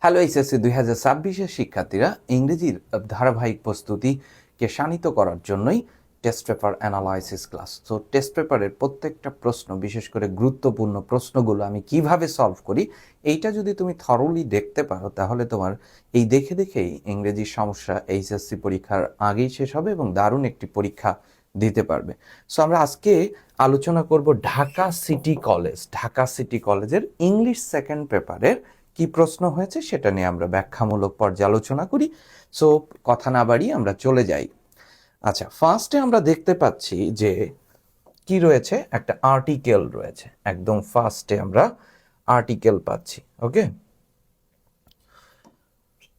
Hello HSC 2026-এর শিক্ষার্থীরা, ইংরেজির ধারাবাহিক প্রস্তুতিকে শানিত করার জন্যই টেস্ট পেপার অ্যানালাইসিস ক্লাস। তো টেস্ট পেপারের প্রত্যেকটা প্রশ্ন, বিশেষ করে গুরুত্বপূর্ণ প্রশ্নগুলো আমি কিভাবে সলভ করি, এইটা যদি তুমি থরলি দেখতে পারো, তাহলে তোমার এই দেখে দেখেই ইংরেজির সমস্যা এইচএসসি পরীক্ষার আগেই শেষ হবে এবং দারুণ একটি পরীক্ষা দিতে পারবে। সো আমরা আজকে আলোচনা করব ঢাকা সিটি কলেজের ইংলিশ সেকেন্ড পেপারের কি প্রশ্ন হয়েছে সেটা নিয়ে আমরা ব্যাখ্যামূলক পর্যালোচনা করি। সো কথা না বাড়িয়ে আমরা চলে যাই। আচ্ছা, ফার্স্টে আমরা দেখতে পাচ্ছি যে কি রয়েছে, একটা আর্টিকেল রয়েছে। একদম ফার্স্টে আমরা আর্টিকেল পাচ্ছি। ওকে,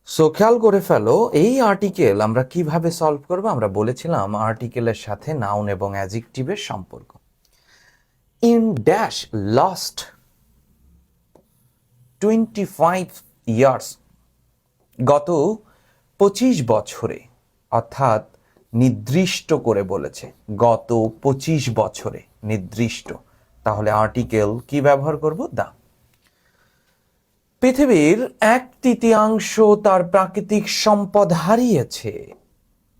সো খেয়াল করে ফেলো, এই আর্টিকেল আমরা কিভাবে সলভ করব। আমরা বলেছিলাম আর্টিকেলের সাথে নাউন এবং অ্যাডজেক্টিভের সম্পর্ক। ইন ড্যাশ লস্ট 25 ইয়ার্স, গত 25 বছরে, অর্থাৎ নির্দিষ্ট করে বলেছে গত 25 বছরে, নির্দিষ্ট। তাহলে আর্টিকেল কি ব্যবহার করব? দা। পৃথিবীর 1/3 তার প্রাকৃতিক সম্পদ হারিয়েছে,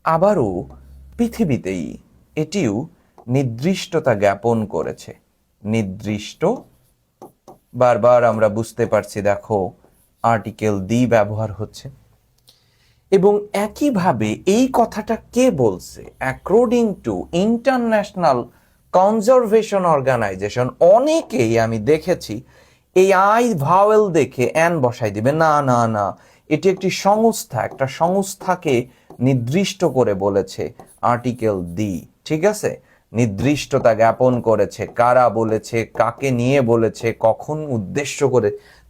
আবারও পৃথিবীতেই এটিও নির্দিষ্টতা জ্ঞাপন করেছে। নির্দিষ্ট, বারবার আমরা বুঝতে পারছি, দেখো আর্টিকেল দি ব্যবহার হচ্ছে। এবং একইভাবে এই কথাটা কে বলছে? According to international conservation organisation. অনেকেই আমি দেখেছি এই আই ভাওয়েল দেখে অ্যান বসাই দিবে। না না না, এটি একটি সংস্থা, একটা সংস্থাকে নির্দিষ্ট করে বলেছে আর্টিকেল দি। ঠিক আছে, নির্দিষ্টতা জ্ঞাপন করেছে। কারা বলেছে, কাকে নিয়ে বলেছে, কখন উদ্দেশ্য করে,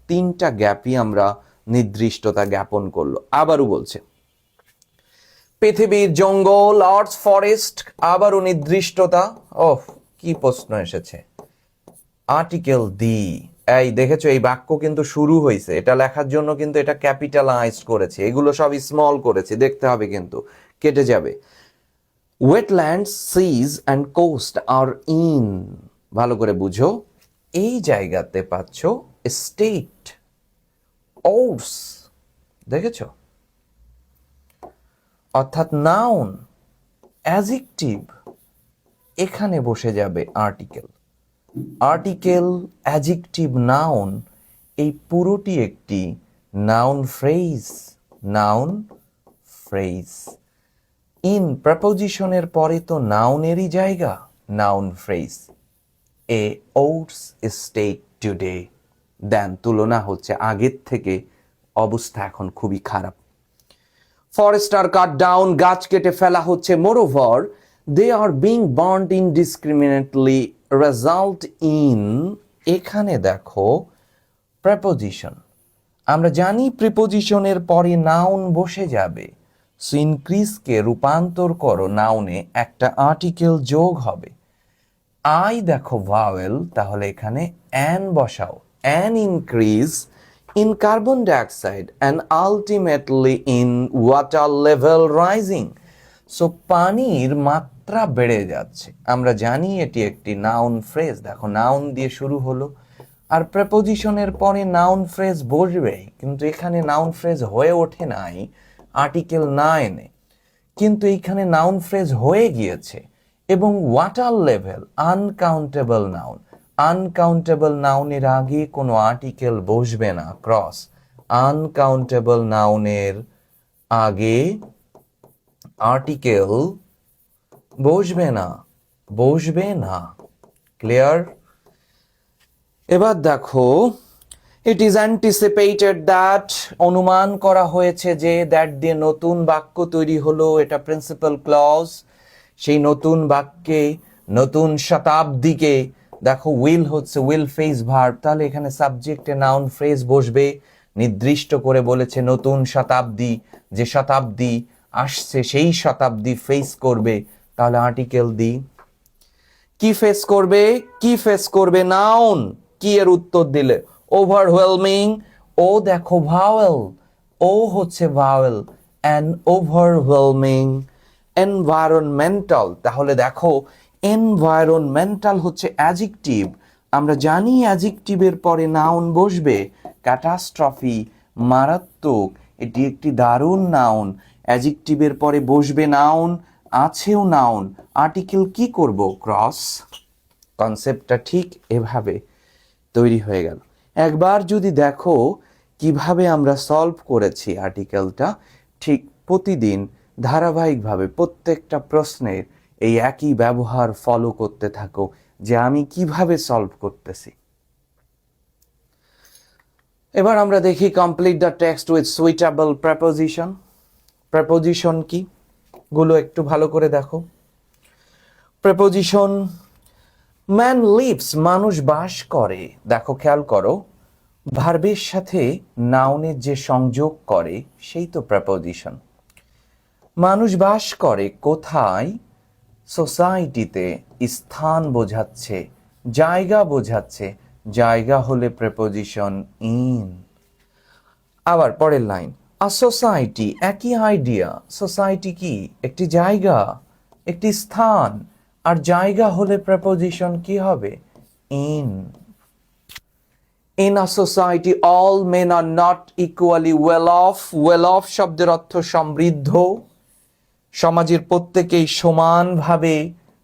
তিনটা গ্যাপই আমরা নির্দিষ্টতা জ্ঞাপন করলো। আবারও বলছে পৃথিবীর জঙ্গল, আর্থ ফরেস্ট, আবারও নির্দিষ্টতা। ওহ, কি প্রশ্ন এসেছে! Article the. এই দেখেছো, এই বাক্য কিন্তু শুরু হয়েছে, এটা লেখার জন্য কিন্তু এটা ক্যাপিটালাইজ করেছে, এগুলো সব স্মল করেছে, দেখতে হবে কিন্তু কেটে যাবে। Wetlands, seas and coast are in, ভালো করে বুঝো, এই জায়গাতে পাচ্ছ স্টেট, ওটস, দেখেছো? অর্থাৎ নাউন, অ্যাডজেক্টিভ, এখানে বসে যাবে আর্টিকেল। আর্টিকেল, অ্যাডজেক্টিভ, নাউন, এই পুরোটি একটি noun phrase. Noun phrase. In প্রেপোজিশনের পরে তো নাউনেরই জায়গা, noun phrase. A oats state today, then তুলনা হচ্ছে আগের থেকে, অবস্থা এখন খুবই খারাপ। ফরেস্ট আর কাট ডাউন, গাছ কেটে ফেলা হচ্ছে। Moreover they are being burned indiscriminately, result in, এখানে দেখো প্রেপোজিশন। আমরা জানি প্রিপোজিশনের পরে নাউন বসে যাবে। সো ইনক্রিজকে রূপান্তর করো নাউনে, একটা আর্টিকেল যোগ হবে। আই দেখো ভাওয়েল, তাহলে এখানে অ্যান বসাও। An increase in carbon dioxide and ultimately in water level rising. So পানির মাত্রা বেড়ে যাচ্ছে। আমরা জানি এটি একটি নাউন ফ্রেজ। দেখো নাউন দিয়ে শুরু হলো, আর প্রেপোজিশনের পরে নাউন ফ্রেজ বসবে, কিন্তু এখানে নাউন ফ্রেজ হয়ে ওঠে নাই আর্টিকেল না এনে, কিন্তু এইখানে নাউন ফ্রেজ হয়ে গিয়েছে। এবং water level, uncountable noun. Uncountable নাউনের আগে কোনো আর্টিকেল বসবে না, ক্রস। আনকাউন্টেবল নাউনের আগে আর্টিকেল বসবে না, বসবে না। ক্লিয়ার? এবার দেখো, ইট ইজ অ্যান্টিসিপেটেড দ্যাট, অনুমান করা হয়েছে যে, দ্যাট দিয়ে নতুন বাক্য তৈরি হলো, এটা প্রিন্সিপাল ক্লজ। সেই নতুন বাক্যে, নতুন শতাব্দীকে, দেখো উইল হচ্ছে উইল ফেস ভার্ব, তাহলে এখানে সাবজেক্টে নাউন ফ্রেজ বসবে। নির্দিষ্ট করে বলেছে নতুন শতাব্দী, যে শতাব্দী আসছে সেই শতাব্দী ফেস করবে, তাহলে আর্টিকেল দি। কি ফেস করবে? কি ফেস করবে? নাউন। কি এর উত্তর দিলে? ওভারওয়েলমিং। ও দেখো ভাওয়েল, ও হচ্ছে ভাওয়েল, অ্যান ওভারওয়েলমিং। এনভায়রনমেন্টাল, তাহলে দেখো এনভায়রনমেন্টাল হচ্ছে অ্যাডজেক্টিভ। আমরা জানি অ্যাডজেক্টিভের পরে নাউন বসবে। ক্যাটাস্ট্রফি, মারাত্মক, এটি একটি দারুণ নাউন। অ্যাডজেক্টিভের পরে বসবে নাউন, আছেও নাউন, আর্টিকেল কি করব? ক্রস। কনসেপ্টটা ঠিক এভাবে তৈরি হয়ে গেল। একবার যদি দেখো কিভাবে আমরা সলভ করেছি আর্টিকেলটা, ঠিক প্রতিদিন ধারাবাহিকভাবে প্রত্যেকটা প্রশ্নের এই একই ব্যবহার ফলো করতে থাকো যে আমি কিভাবে সলভ করতেছি। এবার আমরা দেখি complete the text with suitable preposition. Preposition কি গুলো একটু ভালো করে দেখো। প্রেপোজিশন, ম্যান লিভস, মানুষ বাস করে। দেখো খেয়াল করো, ভার্বের সাথে নাউনের যে সংযোগ করে সেই তো প্রেপোজিশন। মানুষ বাস করে কোথায়? সোসাইটিতে। স্থান বোঝাচ্ছে, জায়গা বোঝাচ্ছে, জায়গা হলে প্রেপোজিশন ইন। আবার পরের লাইন, আ সোসাইটি, একই আইডিয়া। সোসাইটি কি? একটি জায়গা, একটি স্থান, আর জায়গা হলে প্রেপোজিশন কি হবে? In. In a society all men are not equally well of. Well of শব্দের অর্থ সমৃদ্ধ। সমাজের প্রত্যেকেই সমানভাবে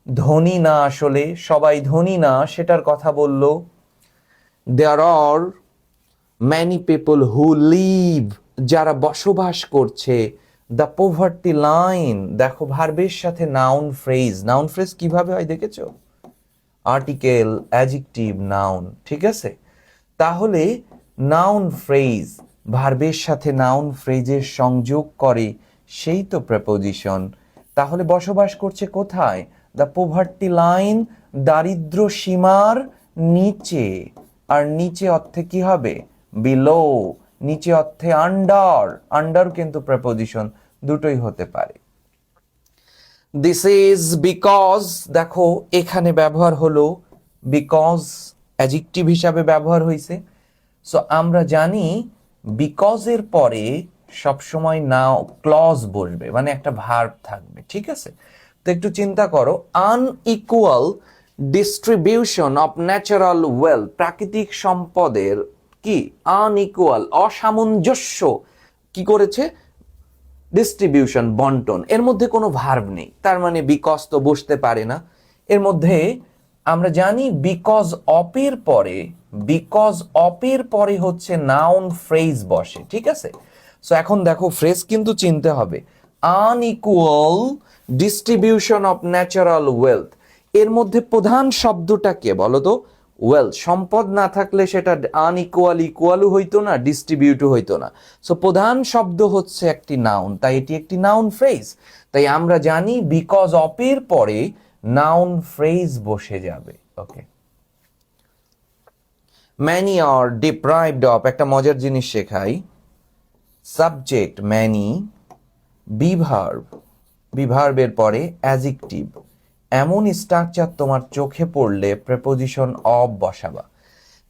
ধনী না, আসলে সবাই ধনী না, সেটার কথা বলল। There are many people who live, যারা বসবাস করছে। দ্য পভার্টি লাইন, দেখো ভার্বের সাথে নাউন ফ্রেজ। নাউন ফ্রেজ কিভাবে হয় দেখেছো? আর্টিকেল, অ্যাডজেক্টিভ, নাউন, ঠিক আছে? তাহলে নাউন ফ্রেজ, ভার্বের সাথে নাউন ফ্রেজের সংযোগ করে সেই তো প্রেপোজিশন। তাহলে বসবাস করছে কোথায়? দ্য পভার্টি লাইন, দারিদ্র সীমার নিচে। আর নিচে অর্থে কি হবে? বিলো। নিচে অর্থে আন্ডার, আন্ডার কিন্তু প্রেপোজিশন, দুটোই হতে পারে। দিস ইজ বিকজ, দেখো এখানে ব্যবহার হলো বিকজ, অ্যাডজেক্টিভ হিসাবে ব্যবহার হয়েছে। সো আমরা জানি বিকজের পরে সবসময় নাও ক্লজ বসবে, মানে একটা ভার্ব থাকবে, ঠিক আছে? তো একটু চিন্তা করো, unequal distribution of natural wealth, প্রাকৃতিক সম্পদের কি? আনইকুয়াল, অসামঞ্জস্য কি করেছে? ডিস্ট্রিবিউশন, বন্টন। এর মধ্যে কোনো ভার্ব নেই, তার মানে বিকজ তো বসতে পারে না। এর মধ্যে আমরা জানি বিকজ অপের পরে, বিকজ অপের পরে হচ্ছে নাউন ফ্রেজ বসে, ঠিক আছে? সো এখন দেখো ফ্রেজ কিন্তু চিনতে হবে। Unequal distribution of natural wealth, এর মধ্যে প্রধান শব্দটা কে বলো তো? ওয়েলথ। সম্পদ না থাকলে সেটা আনইকুয়াল, ইকুয়ালও হইতো না, ডিস্ট্রিবিউটও হইতো না। সো প্রধান শব্দ হচ্ছে একটি নাউন, তাই এটি একটি নাউন ফ্রেজ। তাই আমরা জানি বিকজ অপের পরে নাউন ফ্রেজ বসে যাবে। ওকে, ম্যানি আর ডিপ্রাইভড অফ, একটা মজার জিনিস শেখাই। সাবজেক্ট ম্যানি, বিভার্ব, বিভার্বের পরে অ্যাডজেক্টিভ। এমন স্ট্রাকচার তোমার চোখে পড়লে প্রেপোজিশন অফ বসাবা।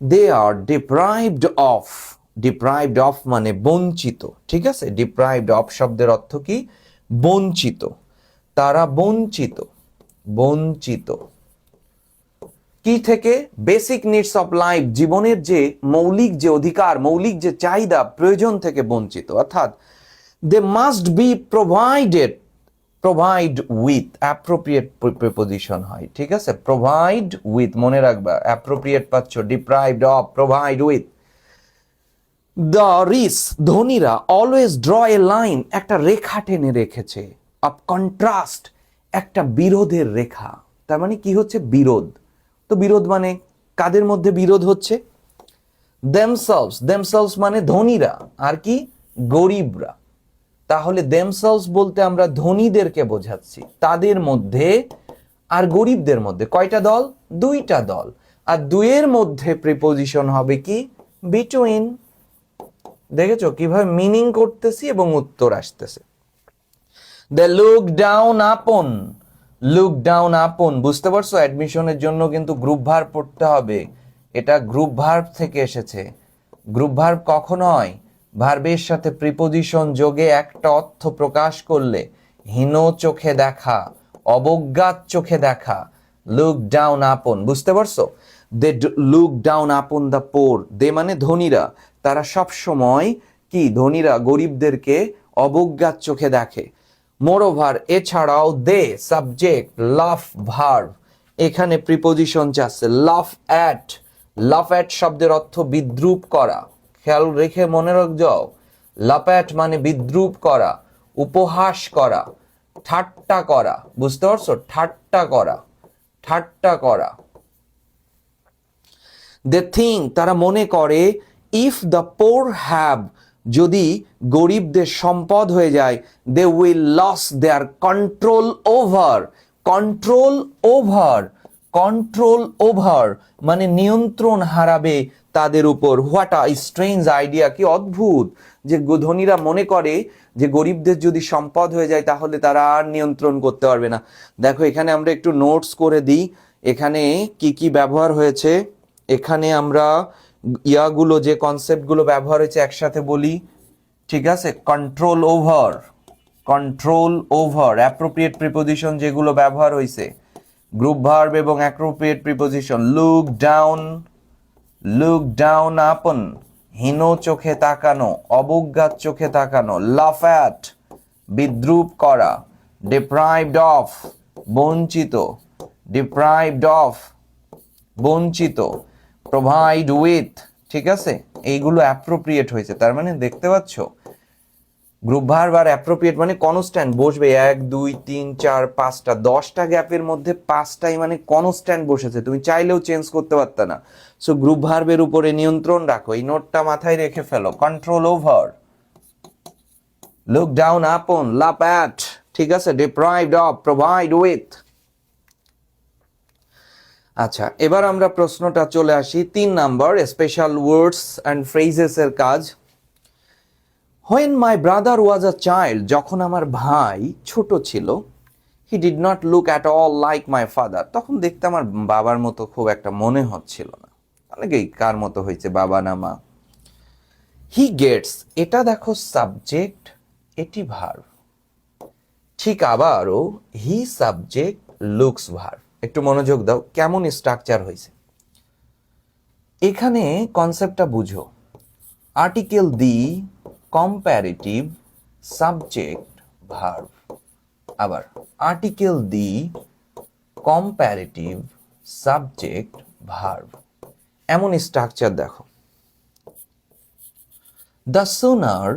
They are deprived of, deprived of মানে বঞ্চিত, ঠিক আছে? ডিপ্রাইভড অফ শব্দের অর্থ কি? বঞ্চিত। তারা বঞ্চিত, বঞ্চিত কি থেকে? বেসিক নিডস অফ লাইফ, জীবনের যে মৌলিক যে অধিকার, মৌলিক যে চাহিদা, প্রয়োজন থেকে বঞ্চিত। অর্থাৎ they must be provided, provide with, appropriate preposition হয়, ঠিক আছে? প্রোভাইড উইথ, মনে রাখবা, অ্যাপ্রোপ্রিয়েট পাচ্ছ, deprived of, provide with. The rich, ধনীরা, অলওয়েজ ড্র এ লাইন, একটা রেখা টেনে রেখেছে। অফ কন্ট্রাস্ট, একটা বিরোধের রেখা। তার মানে কি হচ্ছে? বিরোধ। তো বিরোধ মানে কাদের মধ্যে বিরোধ হচ্ছে? দেমসেলভস, দেমসেলভস মানে ধনীরা, আর কি? গরিবরা। তাহলে দেমসেলভস বলতে আমরা ধনীদেরকে বোঝাচ্ছি, তাদের মধ্যে। আর গরিবদের মধ্যে কয়টা দল? দুইটা দল। আর দুইয়ের মধ্যে প্রিপোজিশন হবে কি? বিটুইন। দেখেছো কিভাবে মিনিং করতেছি এবং উত্তর আসতেছে। They look down upon, look down upon, বুঝতে পারছো? অ্যাডমিশনের জন্য কিন্তু গ্রুপ ভার্ব পড়তে হবে। এটা গ্রুপ ভার্ব থেকে এসেছে। গ্রুপ ভার্ব কখন হয়? ভার্বের সাথে প্রিপোজিশন যোগে একটা অর্থ প্রকাশ করলে। হীন চোখে দেখা, অবজ্ঞাত চোখে দেখা। লুক ডাউন আপন, বুঝতে পারছো? They look down upon the poor, they মানে ধনীরা, তারা সব সময় কি ধনীরা গরিবদেরকে অবজ্ঞার চোখে দেখে। মোরওভার এছাড়াও দে সাবজেক্ট লাফ ভার্ব, এখানে প্রিপোজিশন চাচ্ছে লাফ অ্যাট। লাফ অ্যাট শব্দের অর্থ বিদ্রূপ করা, খেয়াল রেখে মনে রাখো। লাফ অ্যাট মানে বিদ্রূপ করা, উপহাস করা, ঠাট্টা করা, বুঝতে পারছো? ঠাট্টা করা, ঠাট্টা করা। দে থিঙ্ক তারা মনে করে, ইফ দ্য পোর হ্যাভ যদি গরিবদের সম্পদ হয়ে যায়, they will lose their control over. Control over, control over মানে নিয়ন্ত্রণ হারাবে তাদের উপর। হোয়াট আ স্ট্রেঞ্জ আইডিয়া, কি অদ্ভুত যে ধনীরা মনে করে যে গরিবদের যদি সম্পদ হয়ে যায় তাহলে তারা আর নিয়ন্ত্রণ করতে পারবে না। দেখো এখানে আমরা একটু নোটস করে দিই, এখানে কি কি ব্যবহার হয়েছে। এখানে আমরা ইয়াগুলো যে কনসেপ্টগুলো ব্যবহার হয়েছে একসাথে বলি, ঠিক আছে? Control over, control over, appropriate preposition যেগুলো ব্যবহার হয়েছে, গ্রুপ ভার্ব এবং অ্যাপ্রোপ্রিয়েট প্রিপোজিশন। লুক ডাউন আপন, হীন চোখে তাকানো, অবজ্ঞার চোখে তাকানো। লাফ অ্যাট, বিদ্রূপ করা। ডিপ্রাইভড অফ, বঞ্চিত, ডিপ্রাইভড অফ, বঞ্চিত। প্রোভাইড উইথ, ঠিক আছে? এইগুলো অ্যাপ্রোপ্রিয়েট হয়েছে, তার মানে দেখতে পাচ্ছ গ্রুপ ভার্ব আর অ্যাপ্রোপ্রিয়েট মানে কনস্ট্যান্ট বসবে। 1 2 3 4 5টা 10টা গ্যাপের মধ্যে 5টাই মানে কনস্ট্যান্ট বসেছে, তুমি চাইলেও চেঞ্জ করতে পারতে না। সো গ্রুপ ভার্বের উপরে নিয়ন্ত্রণ রাখো, এই নোটটা মাথায় রেখে ফেলো। Control over, look down upon, laugh at, ঠিক আছে? Deprived of, provide with. আচ্ছা, এবার আমরা প্রশ্নটা চলে আসি 3 number, special words and phrases এর কাজ। When my brother was a child, যখন আমার ভাই ছোট ছিল, he did not look at all like my father, তখন দেখতে আমার বাবার মতো খুব একটা মনে হচ্ছিল না। অনেকেই কার মতো হয়েছে, বাবা না মা? he gets, এটা দেখো সাবজেক্ট, এটি ভার্ব। ঠিক আবারও হি সাবজেক্ট, লুকস ভার্ব। একটু মনোযোগ দাও কেমন স্ট্রাকচার হয়েছে এখানে, কনসেপ্টটা বুঝো। Article the, comparative, subject, verb. আবার article the, comparative, subject, verb, এমন স্ট্রাকচার দেখো। দ্য সুনার,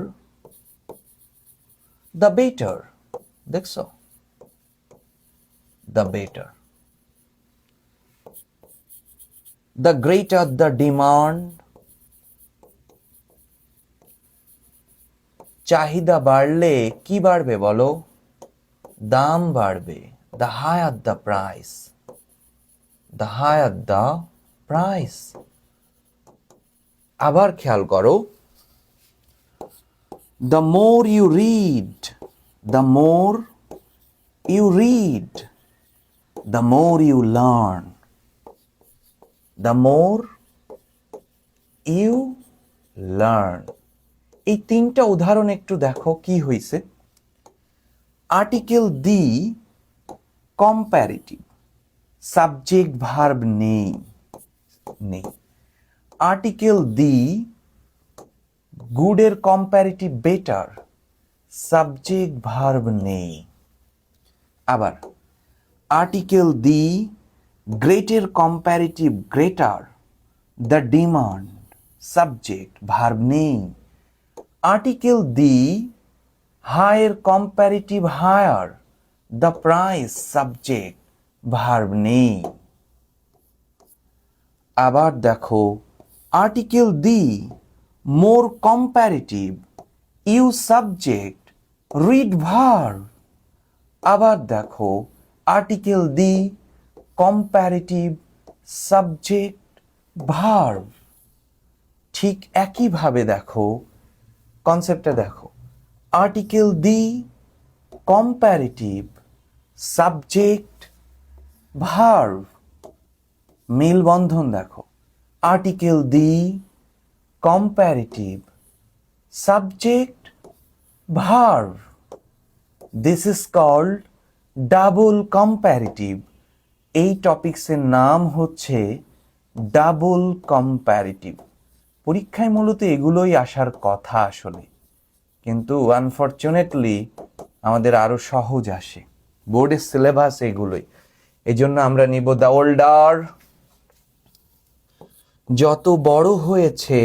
দ্য বেটার, দেখছো? The better. The greater the demand, চাহিদা বাড়লে কি বাড়বে বলো? দাম বাড়বে। The higher the price, the higher the price. আবার খেয়াল করো, the more you read, the more you read, the more you learn, the more you learn. এই 3টা উদাহরণ একটু দেখো কি হয়েছে। Article the, comparative, subject verb নেই, নেই। আর্টিকেল দি, গুডের কম্প্যারেটিভ বেটার, সাবজেক্ট ভার্ব নেই। আবার আর্টিকেল দি, গ্রেটের comparative greater, the demand, subject verb নেই। Article the, higher comparative higher, the price, subject verb নেই। আবার দেখো article the, more comparative, you subject, read verb. আবার দেখো article the, comparative, subject, verb. ঠিক একইভাবে দেখো কনসেপ্টটা দেখো। Article the, comparative, subject, verb, মেলবন্ধন দেখো। Article the, comparative, subject, verb. This is called double comparative. এই টপিক্সের নাম হচ্ছে ডাবল কম্প্যারেটিভ। পরীক্ষায় মূলত এগুলোই আসার কথা আসলে, কিন্তু আনফরচুনেটলি আমাদের আরো সহজ আসে, বোর্ডের সিলেবাস এগুলোই। এই জন্য আমরা নিব দ্য ওল্ডার, যত বড় হয়েছে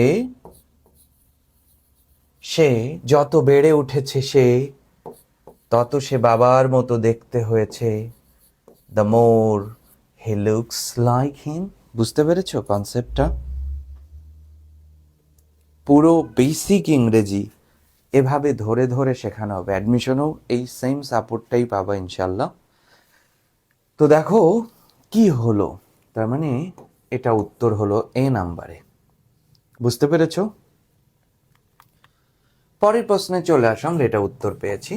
সে, যত বেড়ে উঠেছে সে, তত সে বাবার মতো দেখতে হয়েছে। The more he looks like him. বুঝতে পেরেছো কনসেপ্টটা? পুরো বেসিক ইংরেজি এভাবে ধরে ধরে শেখানো হবে। অ্যাডমিশনেও এই সেম সাপোর্টটাই পাবা ইনশাল্লাহ। তো দেখো কি হলো, তার মানে এটা উত্তর হলো এ নাম্বারে। বুঝতে পেরেছো? পরের প্রশ্নে চলে আসো, আমরা এটা উত্তর পেয়েছি।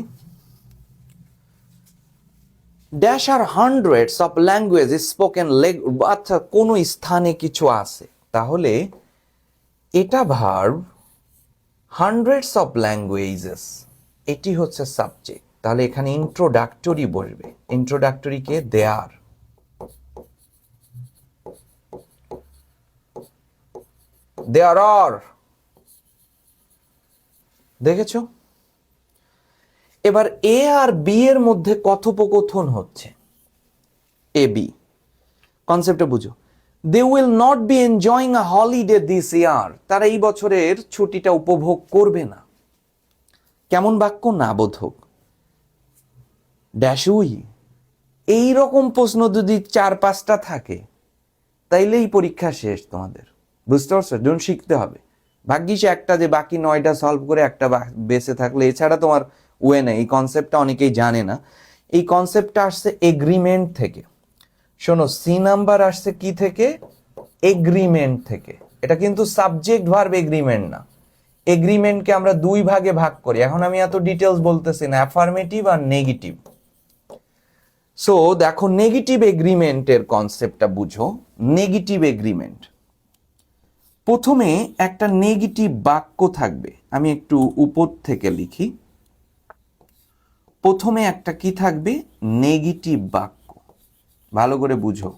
Dash R hundreds of language spoken আচ্ছা কোনো স্থানে কিছু আছে, তাহলে এটা ভার্ব, হান্ড্রেডস অফ ল্যাঙ্গুয়েজেস এটি হচ্ছে সাবজেক্ট, তাহলে এখানে ইন্ট্রোডাক্টরি বসবে। ইন্ট্রোডাক্টরি কে? দেয়ার। দেয়ার আর, দেখেছো? এবার এ আর বি এর মধ্যে কথোপকথন হচ্ছে। এ বি কনসেপ্টটা বুঝো। They will not be enjoying a holiday this year, তারা এই বছরের ছুটিটা উপভোগ করবে না। কেমন বাক্য? না বোধক। ড্যাশ উই, এইরকম প্রশ্ন যদি 4-5টা থাকে তাইলেই পরীক্ষা শেষ তোমাদের। বুঝতে পারছো? যখন শিখতে হবে, ভাগ্যিস একটা যে বাকি 9টা সলভ করে একটা বেঁচে থাকলে, এছাড়া তোমার ওয়ে নেই। এই কনসেপ্টটা অনেকেই জানে না। এই কনসেপ্টটা আসছে এগ্রিমেন্ট থেকে। শোনো, সি নাম্বার আসছে কি থেকে? এগ্রিমেন্ট থেকে। এটা কিন্তু সাবজেক্ট ভার্ব এগ্রিমেন্ট না। এগ্রিমেন্টকে আমরা 2 ভাগে ভাগ করি। এখন আমি এত ডিটেলস বলতেছি না, অ্যাফার্মেটিভ আর নেগেটিভ। সো দেখো, নেগেটিভ এগ্রিমেন্টের কনসেপ্টটা বুঝো। নেগেটিভ এগ্রিমেন্ট, প্রথমে একটা নেগেটিভ বাক্য থাকবে। আমি একটু উপর থেকে লিখি। প্রথমে একটা কি থাকবে? নেগেটিভ বাক্য। ভালো করে বুঝো,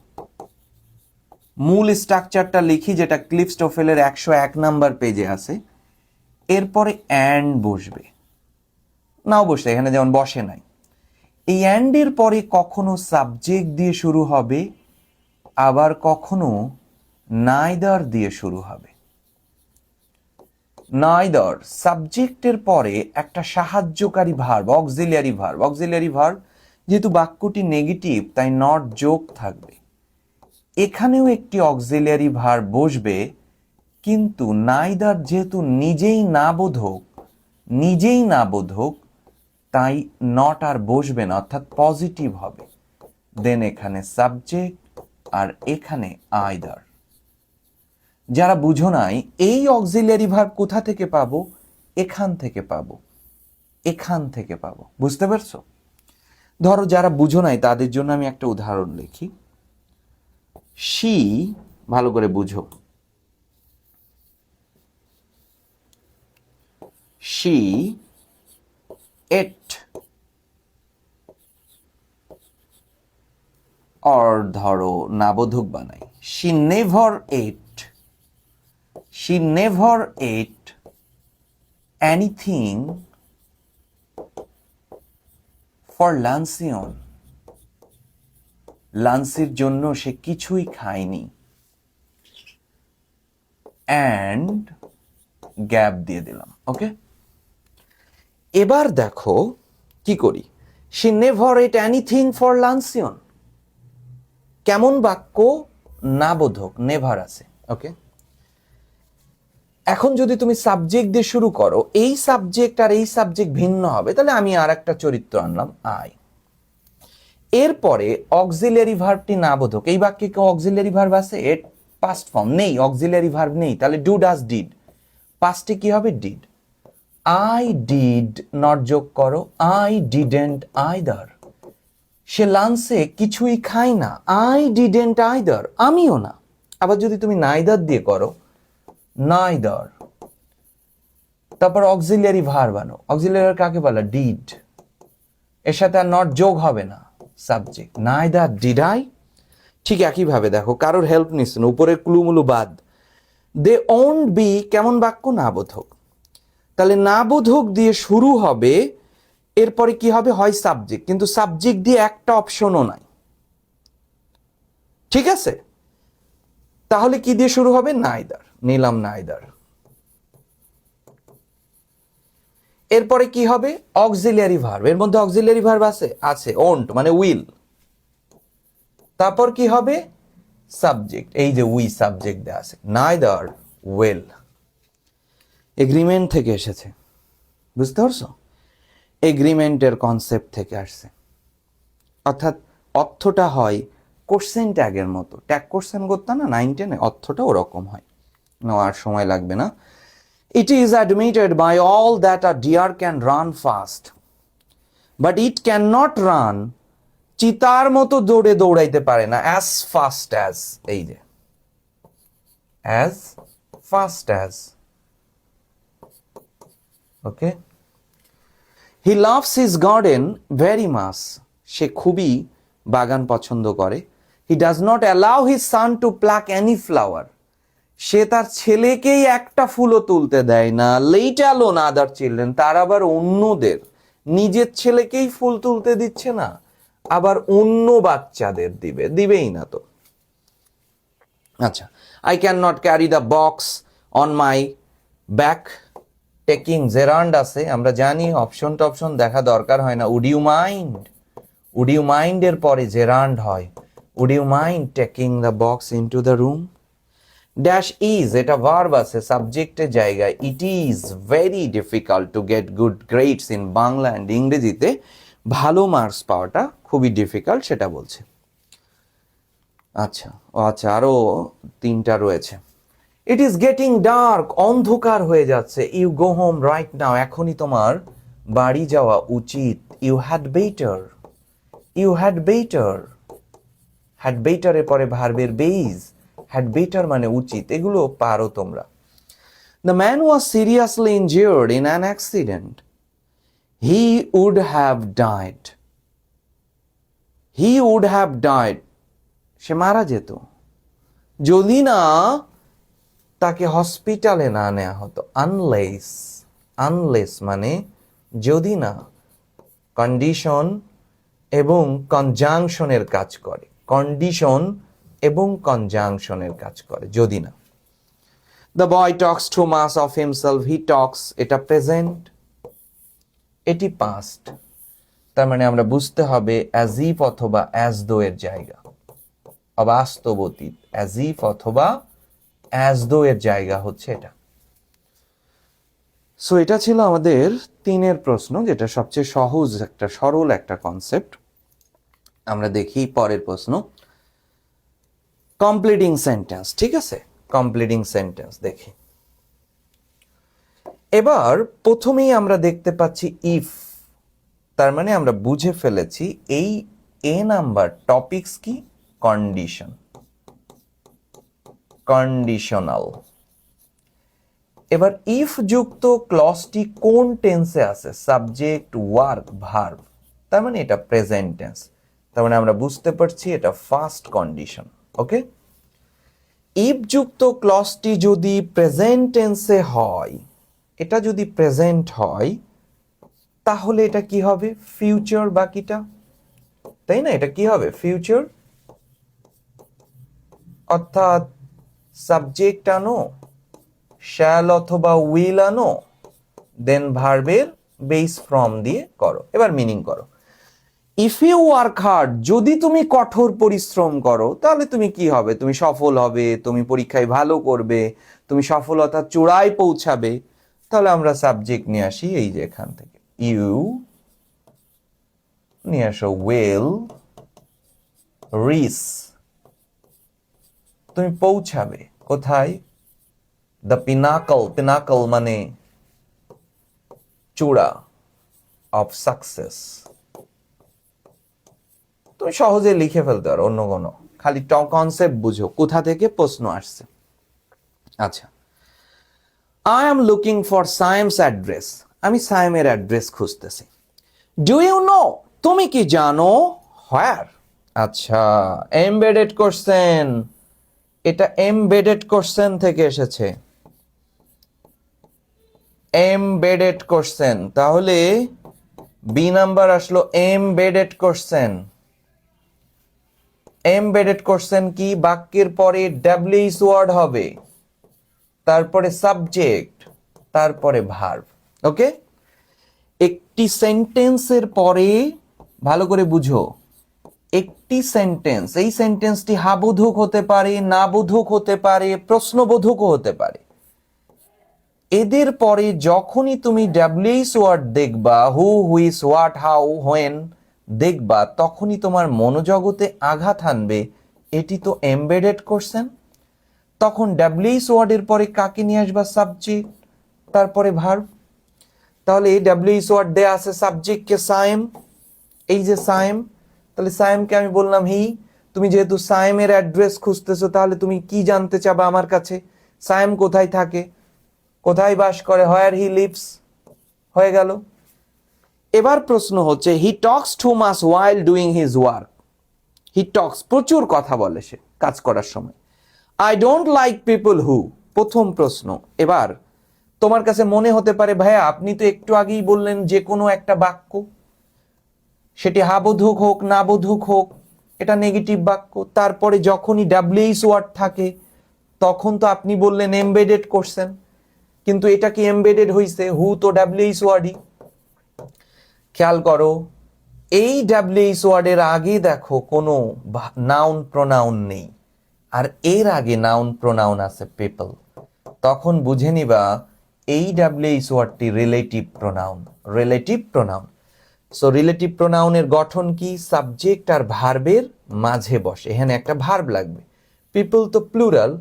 মূল স্ট্রাকচারটা লিখি যেটা ক্লিফস্টোফেলের 101 নাম্বার পেজে আছে। এরপরে অ্যান্ড বসবে, নাও বসে, এখানে যেমন বসে নাই। এই অ্যান্ডের পরে কখনো সাবজেক্ট দিয়ে শুরু হবে, আবার কখনো নাইদার দিয়ে শুরু হবে। নাইদার সাবজেক্টের পরে একটা সাহায্যকারী verb, auxiliary verb. Auxiliary verb, যেহেতু বাক্যটি নেগেটিভ তাই নট যোগ থাকবে। এখানেও একটি অক্সিলিয়ারি ভার্ব বসবে, কিন্তু নাইদার যেহেতু নিজেই না বোধক, তাই নট আর বসবে না, অর্থাৎ পজিটিভ হবে। দেন এখানে সাবজেক্ট আর এখানে আইদার। যারা বুঝো নাই, এই অক্সিলিয়ারি ভার্ব কোথা থেকে পাবো? এখান থেকে পাবো, এখান থেকে পাবো। বুঝতে পারছো? ধরো যারা বুঝো নাই তাদের জন্য আমি একটা উদাহরণ লিখি। শি, ভালো করে বুঝো, শি এট, অর ধরো নাবোধক বানাই, she never ate, she never ate anything for luncheon, লাঞ্চের জন্য সে কিছুই খায়নি। অ্যান্ড গ্যাপ দিয়ে দিলাম। ওকে, এবার দেখো কি করি। She never ate anything for luncheon, কেমন বাক্য? নাবোধক, নেভার আছে। ওকে, এখন যদি তুমি সাবজেক্ট দিয়ে শুরু করো, এই সাবজেক্ট আর এই সাবজেক্ট ভিন্ন হবে, তাহলে আমি আর একটা চরিত্র আনলাম, আই। এরপরে অক্সিলিয়ারি ভার্বটি নাবোধক। এই বাক্যে কেউ অক্সিলিয়ারি ভার্ব আছে? এর পাস্ট ফর্ম নেই, অক্সিলিয়ারি ভার্ব নেই, তাহলে ডু ডাজ ডিড। পাস্টে কি হবে? ডিড। আই ডিড নট যোগ করো, আই ডিডেন্ট আইদার। সে লাঞ্চে কিছুই খায় না, আই ডিডেন্ট আইদার, আমিও না। আবার যদি তুমি নাইদার দিয়ে করো, নাইদার। তারপর অক্সিলিয়ারি ভার্ব আনো। অক্সিলিয়ারি কাকে বলে? ডিড। এর সাথে আর নট যোগ হবে না, সাবজেক্ট। Neither did I. ঠিক একইভাবে দেখো, কারোর হেল্প নিস না, উপরের ক্লুমুলু বাদ। দে ওন্ট বি কেমন বাক্য? না বোধক। তাহলে না বোধক দিয়ে শুরু হবে, এরপরে কি হবে? হয় সাবজেক্ট, কিন্তু সাবজেক্ট দিয়ে একটা অপশনও নাই। ঠিক আছে, তাহলে কি দিয়ে শুরু হবে? নাইদার, নিলাম নাইদার। এরপরে কি হবে? Auxiliary verb. এর মধ্যে অক্সিলিয়ারি ভার্ব আছে, আছে, ওন্ট মানে উইল। তারপর কি হবে? সাবজেক্ট, এই যে উই সাবজেক্ট দেয়া আছে, নাইদার উইল। এগ্রিমেন্ট থেকে এসেছে, বুঝতে পারছো? এগ্রিমেন্টের কনসেপ্ট থেকে আসছে, অর্থাৎ অর্থটা হয় কোশ্চেন ট্যাগের মতো। ট্যাগ কোশ্চেন করতে না 9-10-এ, অর্থটা ওরকম হয়। আর সময় লাগবে না। It is admitted by all that a deer can run fast, but it cannot run, চিতার মতো দৌড়ে দৌড়াইতে পারে না, as fast as, এই যে as fast as, okay. He loves his garden very much, সে খুবই বাগান পছন্দ করে। He does not allow his son to pluck any flower, সে তার ছেলেকেই একটা ফুলও তুলতে দেয় না। লেট অ্যালোন আদার চিলড্রেন, তার আবার অন্যদের, নিজের ছেলেকেই ফুল তুলতে দিচ্ছে না, আবার অন্য বাচ্চাদের দিবে, দিবেই না তো। আচ্ছা, I can not carry the box on my back taking gerund আছে, আমরা জানি অপশন টপশন দেখা দরকার হয় না। Would you mind, would you mind এর পরে জেরান্ড হয়, would you mind taking the box into the room. Dash is, এটা ভার্ব আছে সাবজেক্টের জায়গায়। It is very difficult to get good grades in Bangla and ইংরেজিতে ভালো মার্কস পাওয়াটা খুবই ডিফিকাল্ট, সেটা বলছে। আচ্ছা, ও আচ্ছা, আরো 3টা রয়েছে। ইট ইজ গেটিং ডার্ক, অন্ধকার হয়ে যাচ্ছে। You go home right now, এখনই তোমার বাড়ি যাওয়া উচিত। You had better, you had better, had বেটারের পরে ভার্বের বেইজ, হ্যাড বেটার মানে উচিত, এগুলো পারো তোমরা। The man was seriously injured in an accident, he would have died, he would have died, সে মারা যেত যদি না তাকে হসপিটালে না নেওয়া হতো। আনলেস, আনলেস মানে যদি না, কন্ডিশন এবং কনজাংশনের কাজ করে, কন্ডিশন এবং কনজাংশনের কাজ করে, যদি না। The boy talks too much of himself, he talks, এটা প্রেজেন্ট, এটি পাস্ট, তার মানে আমরা বুঝতে হবে অ্যাজ ইফ অথবা অ্যাজ দো এর জায়গা, অবাস্তব অতীত, অ্যাজ ইফ অথবা অ্যাজ দো এর জায়গা হচ্ছে এটা। সো এটা ছিল আমাদের 3-এর প্রশ্ন, যেটা সবচেয়ে সহজ একটা, সরল একটা কনসেপ্ট। আমরা দেখি পরের প্রশ্ন, কমপ্লিটিং সেন্টেন্স। ঠিক আছে, কমপ্লিটিং সেন্টেন্স দেখি। এবার প্রথমেই আমরা দেখতে পাচ্ছি ইফ, তার মানে আমরা বুঝে ফেলেছি এই এ নাম্বার টপিকস কি? Condition, conditional. এবার ইফ যুক্ত ক্লজটি কোন টেন্সে আছে? সাবজেক্ট, ওয়ার্ব, ভার্ব, তার মানে এটা প্রেজেন্ট টেন্স, তার মানে আমরা বুঝতে পারছি এটা ফার্স্ট কন্ডিশন। ওকে, ইফ যুক্ত ক্লজটি যদি প্রেজেন্ট টেন্সে হয়, এটা যদি প্রেজেন্ট হয় তাহলে এটা কি হবে? ফিউচার, বাকিটা, তাই না? এটা কি হবে? ফিউচার, অর্থাৎ সাবজেক্ট আনো, শ্যাল অথবা উইল আনো, দেন ভার্বের বেস ফ্রম দিয়ে করো। এবার মিনিং করো। ইফ ইউ ওয়ার্ক হার্ড, যদি তুমি কঠোর পরিশ্রম করো তাহলে তুমি কি হবে? তুমি সফল হবে, তুমি পরীক্ষায় ভালো করবে, তুমি সফলতার চূড়ায় পৌঁছাবে। তাহলে আমরা সাবজেক্ট নিয়ে আসি এই যে এখান থেকে, ইউ নিয়ে আসো, উইল রিচ, তুমি পৌঁছাবে কোথায়? দ্য পিনাকল, পিনাকল মানে চূড়া, অফ সাকসেস। তুমি সহজে লিখে ফেলতে পারো, অন্য কোনো, খালি কনসেপ্ট বুঝো কোথা থেকে প্রশ্ন আসছে। আচ্ছা, I am looking for Sayem's address, আমি সায়েমের অ্যাড্রেস খুঁজতেছি। ডু ইউ নো, তুমি কি জানো? হোয়ার, আচ্ছা, এমবেডেড কোশ্চেন, এটা এমবেডেড কোশ্চেন থেকে এসেছে, এমবেডেড কোশ্চেন। তাহলে বি নাম্বার আসলো এমবেডেড কোশ্চেন। এমবেডেড কোশ্চেন কি? বাক্যের পরে ডাব্লিউএইচ ওয়ার্ড হবে, তারপরে সাবজেক্ট, তারপরে ভার্ব। ওকে, একটি সেন্টেন্সের পরে, ভালো করে বুঝো, একটি সেন্টেন্স, এই সেন্টেন্সটি হাবোধক হতে পারে, নাবোধক হতে পারে, প্রশ্নবোধকও হতে পারে। এদের পরে যখনই তুমি ডাব্লিউএইচ ওয়ার্ড দেখবা, হু, হুইচ, হোয়াট, হাউ, হোয়েন দেখবা, তখনই তোমার মনোজগতে আঘাত হানবে এটি তো এমবেডেড কোশ্চেন। তখন ডাব্লিউএইচ ওয়ার্ডের পরে কাকে নিয়ে আসবা? সাবজেক্ট, তারপরে ভার্ব। তাহলে ডাব্লিউএইচ ওয়ার্ড দেয়া আছে সাবজেক্টকে সায়েম, এই যে সায়েম, তাহলে সায়েমকে আমি বললাম হি। তুমি যেহেতু সায়েমের অ্যাড্রেস খুঁজতেছো, তাহলে তুমি কি জানতে চাবা আমার কাছে? সায়েম কোথায় থাকে, কোথায় বাস করে, হোয়ার হি লিভস, হয়ে গেল। এবার প্রশ্ন হচ্ছে, হি টক্স টু মাচ ওয়াইল ডুইং হিজ ওয়ার্ক। হি টক্স, প্রচুর কথা বলে সে কাজ করার সময়। I don't like people who, প্রথম প্রশ্ন। এবার তোমার কাছে মনে হতে পারে, ভাইয়া আপনি তো একটু আগেই বললেন যে কোনো একটা বাক্য, সেটি হাবোধক হোক, নাবোধক হোক, এটা নেগেটিভ বাক্য, তারপরে যখনই ডাব্লিউএইচ ওয়ার্ড থাকে তখন তো আপনি বললেন এমবেডেড কোশ্চেন, কিন্তু এটা কি এমবেডেড হইছে? হু তো ডাব্লিউএইচ ওয়ার্ডই। খেয়াল করো, এই ডাব্লিউএইচ ওয়ার্ডের আগে দেখো কোনো নাউন প্রোনাউন নেই, আর এর আগে নাউন প্রোনাউন আছে পিপল। তখন বুঝে নিবা এই ডাব্লিউএইচ ওয়ার্ডটি relative pronoun, relative pronoun. So relative প্রোনাউনের গঠন কি? সাবজেক্ট আর ভার্বের মাঝে বসে, এখানে একটা ভার্ব লাগবে। পিপল তো প্লুরাল,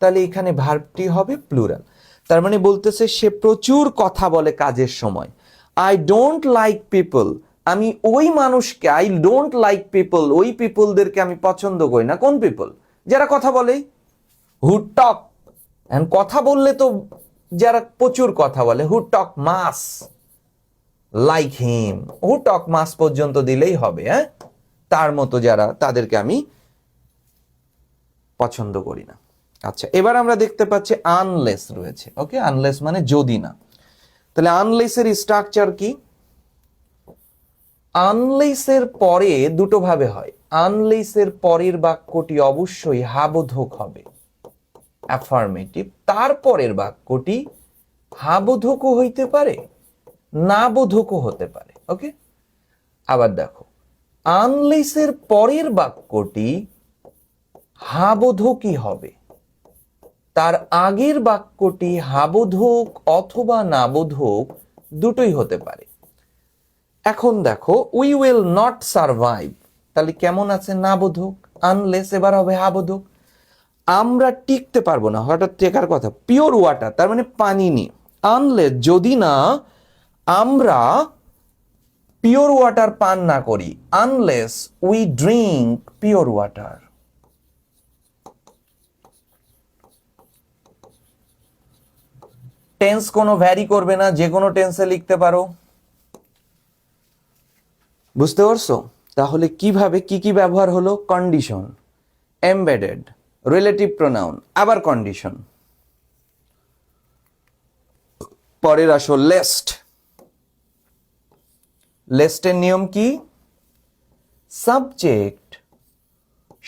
তাহলে এখানে ভার্বটি হবে প্লুরাল। তার মানে বলতেছে সে প্রচুর কথা বলে কাজের সময়। আই ডোন্ট লাইক পিপল, আমি ওই মানুষকে, আই ডোন্ট লাইক পিপল, ওই পিপলদেরকে আমি পছন্দ করি না। কোন পিপল? যারা কথা বলে, হু টক। কথা বললে তো যারা প্রচুর কথা বলে, হু টক মাস লাইক হিম, হু টক মাস পর্যন্ত দিলেই হবে। হ্যাঁ, তার মতো যারা, তাদেরকে আমি পছন্দ করি না। আচ্ছা, এবার আমরা দেখতে পাচ্ছি আনলেস রয়েছে। ওকে, আনলেস মানে যদি না। তাহলে আনলেসের স্ট্রাকচার কি? আনলেসের পরে দুটো ভাবে হয়। আনলেসের পরের বাক্যটি অবশ্যই হাবোধক হবে, অ্যাফার্মেটিভ। তারপরের বাক্যটি হাবোধকও হইতে পারে, নাবোধকও হতে পারে। ওকে, আবার দেখো, আনলেসের পরের বাক্যটি হাবোধকই হবে, তার আগের বাক্যটি হাবোধক অথবা নাবোধক দুটোই হতে পারে। এখন দেখো, উই উইল নট সারভাইভ, তাহলে কেমন আছে? নাবোধক। আনলেস এবার হবে হাবোধক। আমরা টিকতে পারবো না, হঠাৎ টেকার কথা, পিওর ওয়াটার, তার মানে পানি নিয়ে। আনলেস, যদি না আমরা পিওর ওয়াটার পান না করি, unless we drink pure water. Tense কোনো ভ্যারি করবে না, যে কোনো টেন্সে লিখতে পারো। বুঝতে পারছো? তাহলে কিভাবে কি কি ব্যবহার হলো? কন্ডিশন, এমবেডেড, রিলেটিভ প্রোনাউন, আবার কন্ডিশন। পরের আসো লেস্ট। লেস্টের নিয়ম কি? সাবজেক্ট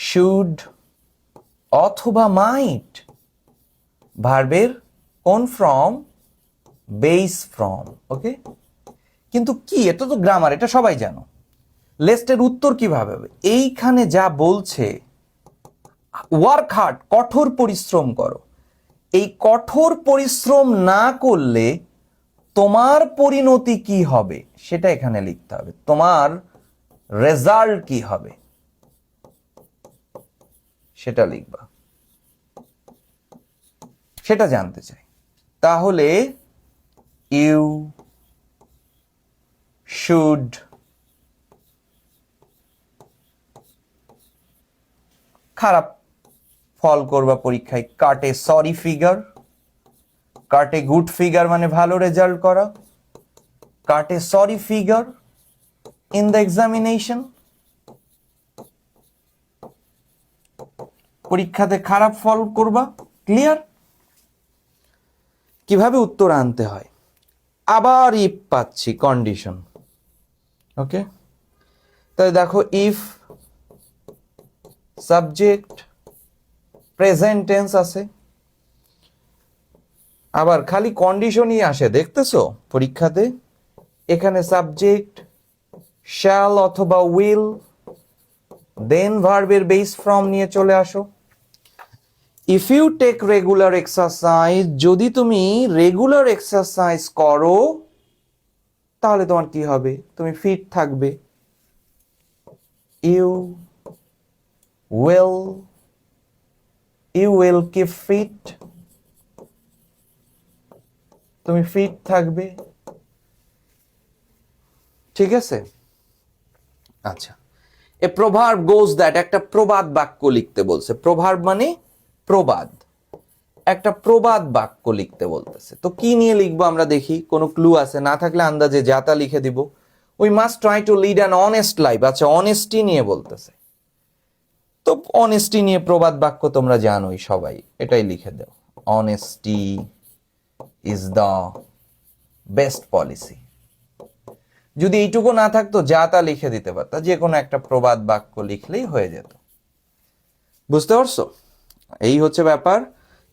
শুড অথবা মাইট, ভার্বের কোন ফর্ম? Base form. ওকে, কিন্তু কি, এটা তো গ্রামার, এটা সবাই জানো। লেস্টের উত্তর কিভাবে হবে? এইখানে যা বলছে, ওয়ার্ক হার্ড, কঠোর পরিশ্রম করো। এই কঠোর পরিশ্রম না করলে তোমার পরিণতি কি হবে সেটা এখানে লিখতে হবে। তোমার রেজাল্ট কি হবে সেটা লিখবা, সেটা জানতে চাই। তাহলে ইউ শুড খারাপ ফল করবা পরীক্ষায়, cut a sorry figure, cut a good figure মানে ভালো রেজাল্ট করা, cut a sorry figure in the examination. পরীক্ষাতে খারাপ ফল করবা। ক্লিয়ার? কিভাবে উত্তর আনতে হয়, আবার ইফ পাচ্ছি, কন্ডিশন। ওকে, তাই দেখো, ইফ সাবজেক্ট প্রেজেন্ট টেন্স আছে, আবার খালি কন্ডিশনই আসে, দেখতেছো পরীক্ষাতে। এখানে সাবজেক্ট শ্যাল অথবা উইল, দেন ভার্বের বেস ফ্রম নিয়ে চলে আসো। If you take regular exercise, যদি তুমি রেগুলার এক্সারসাইজ করো তাহলে তোমার কি হবে, তুমি ফিট থাকবে। ইউ উইল কিপ ফিট, তুমি ফিট থাকবে। ঠিক আছে? আচ্ছা, এ প্রভার্ব গোজ দ্যাট, একটা প্রবাদ বাক্য লিখতে বলছে। প্রভার্ব মানে প্রবাদ, একটা প্রবাদ বাক্য লিখতে বলতেছে। তো কি নিয়ে লিখবো আমরা দেখি, কোনো ক্লু আছে? না থাকলে আন্দাজে যা তা লিখে দিব। We must try to lead an honest life. আচ্ছা, অনেস্টি নিয়ে বলতেছে, তো অনেস্টি নিয়ে প্রবাদ বাক্য তোমরা জানোই সবাই, এটাই লিখে দাও। Honesty is the best policy. যদি এইটুকু না থাকতো যা তা লিখে দিতে পারতা, যে কোনো একটা প্রবাদ বাক্য লিখলেই হয়ে যেত। বুঝতে পারছো? এই হচ্ছে ব্যাপার।